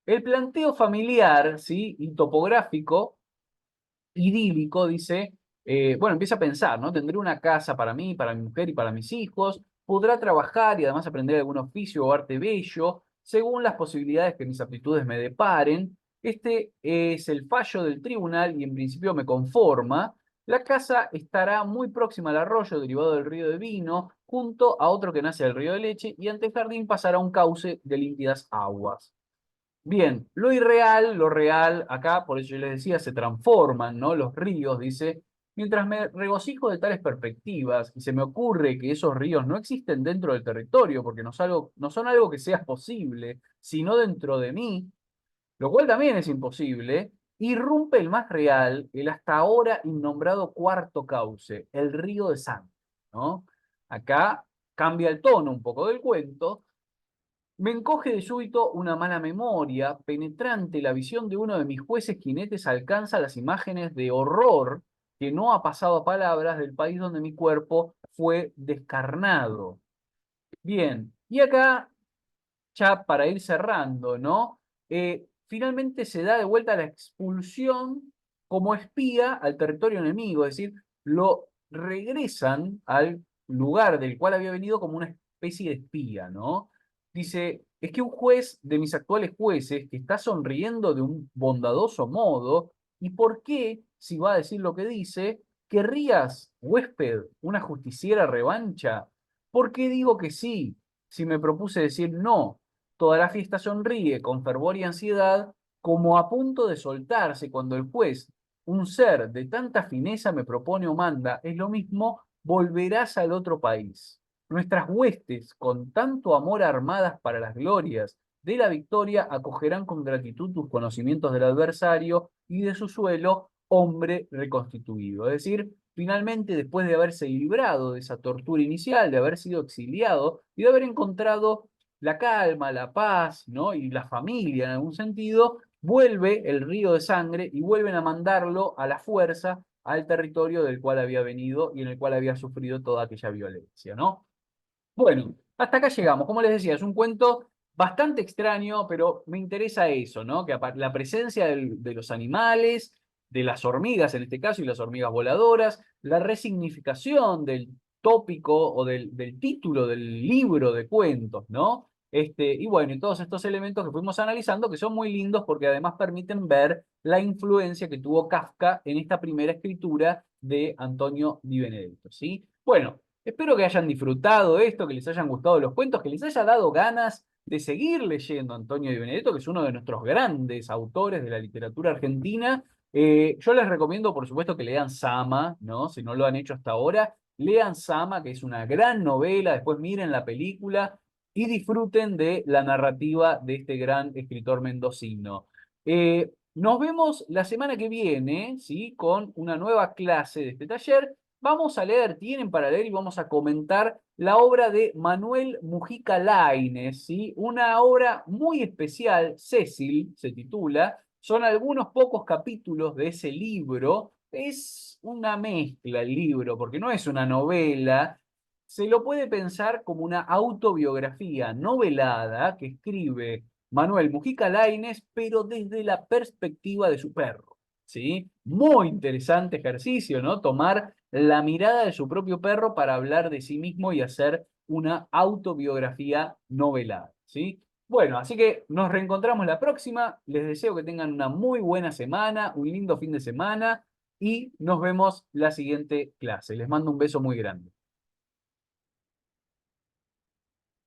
El planteo familiar, ¿sí? Y topográfico, idílico, dice, bueno, empieza a pensar, ¿no? Tendré una casa para mí, para mi mujer y para mis hijos, podrá trabajar y además aprender algún oficio o arte bello, según las posibilidades que mis aptitudes me deparen. Este es el fallo del tribunal y en principio me conforma. La casa estará muy próxima al arroyo derivado del río de vino, junto a otro que nace del río de leche, y ante el jardín pasará un cauce de límpidas aguas. Bien, lo irreal, lo real, acá, por eso yo les decía, se transforman, ¿no? Los ríos, dice, mientras me regocijo de tales perspectivas y se me ocurre que esos ríos no existen dentro del territorio, porque no son algo que sea posible, sino dentro de mí, lo cual también es imposible, irrumpe el más real, el hasta ahora innombrado cuarto cauce, el río de sangre, ¿no? Acá cambia el tono un poco del cuento. Me encoge de súbito una mala memoria, penetrante la visión de uno de mis jueces jinetes alcanza las imágenes de horror que no ha pasado a palabras del país donde mi cuerpo fue descarnado. Bien, y acá ya para ir cerrando, ¿no? Finalmente se da de vuelta la expulsión como espía al territorio enemigo, es decir, lo regresan al lugar del cual había venido como una especie de espía, ¿no? Dice, es que un juez de mis actuales jueces que está sonriendo de un bondadoso modo, ¿y por qué, si va a decir lo que dice, querrías, huésped, una justiciera revancha? ¿Por qué digo que sí, si me propuse decir no? Toda la fiesta sonríe con fervor y ansiedad, como a punto de soltarse cuando el juez, un ser de tanta fineza, me propone o manda, es lo mismo, volverás al otro país. Nuestras huestes, con tanto amor armadas para las glorias de la victoria, acogerán con gratitud tus conocimientos del adversario y de su suelo, hombre reconstituido. Es decir, finalmente, después de haberse librado de esa tortura inicial, de haber sido exiliado y de haber encontrado la calma, la paz, ¿no? Y la familia en algún sentido, vuelve el río de sangre y vuelven a mandarlo a la fuerza al territorio del cual había venido y en el cual había sufrido toda aquella violencia, ¿no? Bueno, hasta acá llegamos. Como les decía, es un cuento bastante extraño, pero me interesa eso, ¿no? Que la presencia de los animales, de las hormigas en este caso, y las hormigas voladoras, la resignificación del tópico o del título del libro de cuentos, ¿no? Y bueno, y todos estos elementos que fuimos analizando que son muy lindos porque además permiten ver la influencia que tuvo Kafka en esta primera escritura de Antonio Di Benedetto, ¿sí? Bueno, espero que hayan disfrutado esto, que les hayan gustado los cuentos, que les haya dado ganas de seguir leyendo a Antonio Di Benedetto, que es uno de nuestros grandes autores de la literatura argentina. Yo les recomiendo, por supuesto, que lean Sama, ¿no? Si no lo han hecho hasta ahora, lean Sama, que es una gran novela, después miren la película y disfruten de la narrativa de este gran escritor mendocino. Nos vemos la semana que viene, ¿sí? Con una nueva clase de este taller. Vamos a leer, tienen para leer y vamos a comentar la obra de Manuel Mujica Lainez, ¿sí? Una obra muy especial, Cecil se titula, son algunos pocos capítulos de ese libro, es una mezcla el libro, porque no es una novela, se lo puede pensar como una autobiografía novelada que escribe Manuel Mujica Lainez, pero desde la perspectiva de su perro, ¿sí? Muy interesante ejercicio, ¿no? Tomar la mirada de su propio perro para hablar de sí mismo y hacer una autobiografía novelada, ¿sí? Bueno, así que nos reencontramos la próxima. Les deseo que tengan una muy buena semana, un lindo fin de semana y nos vemos la siguiente clase. Les mando un beso muy grande.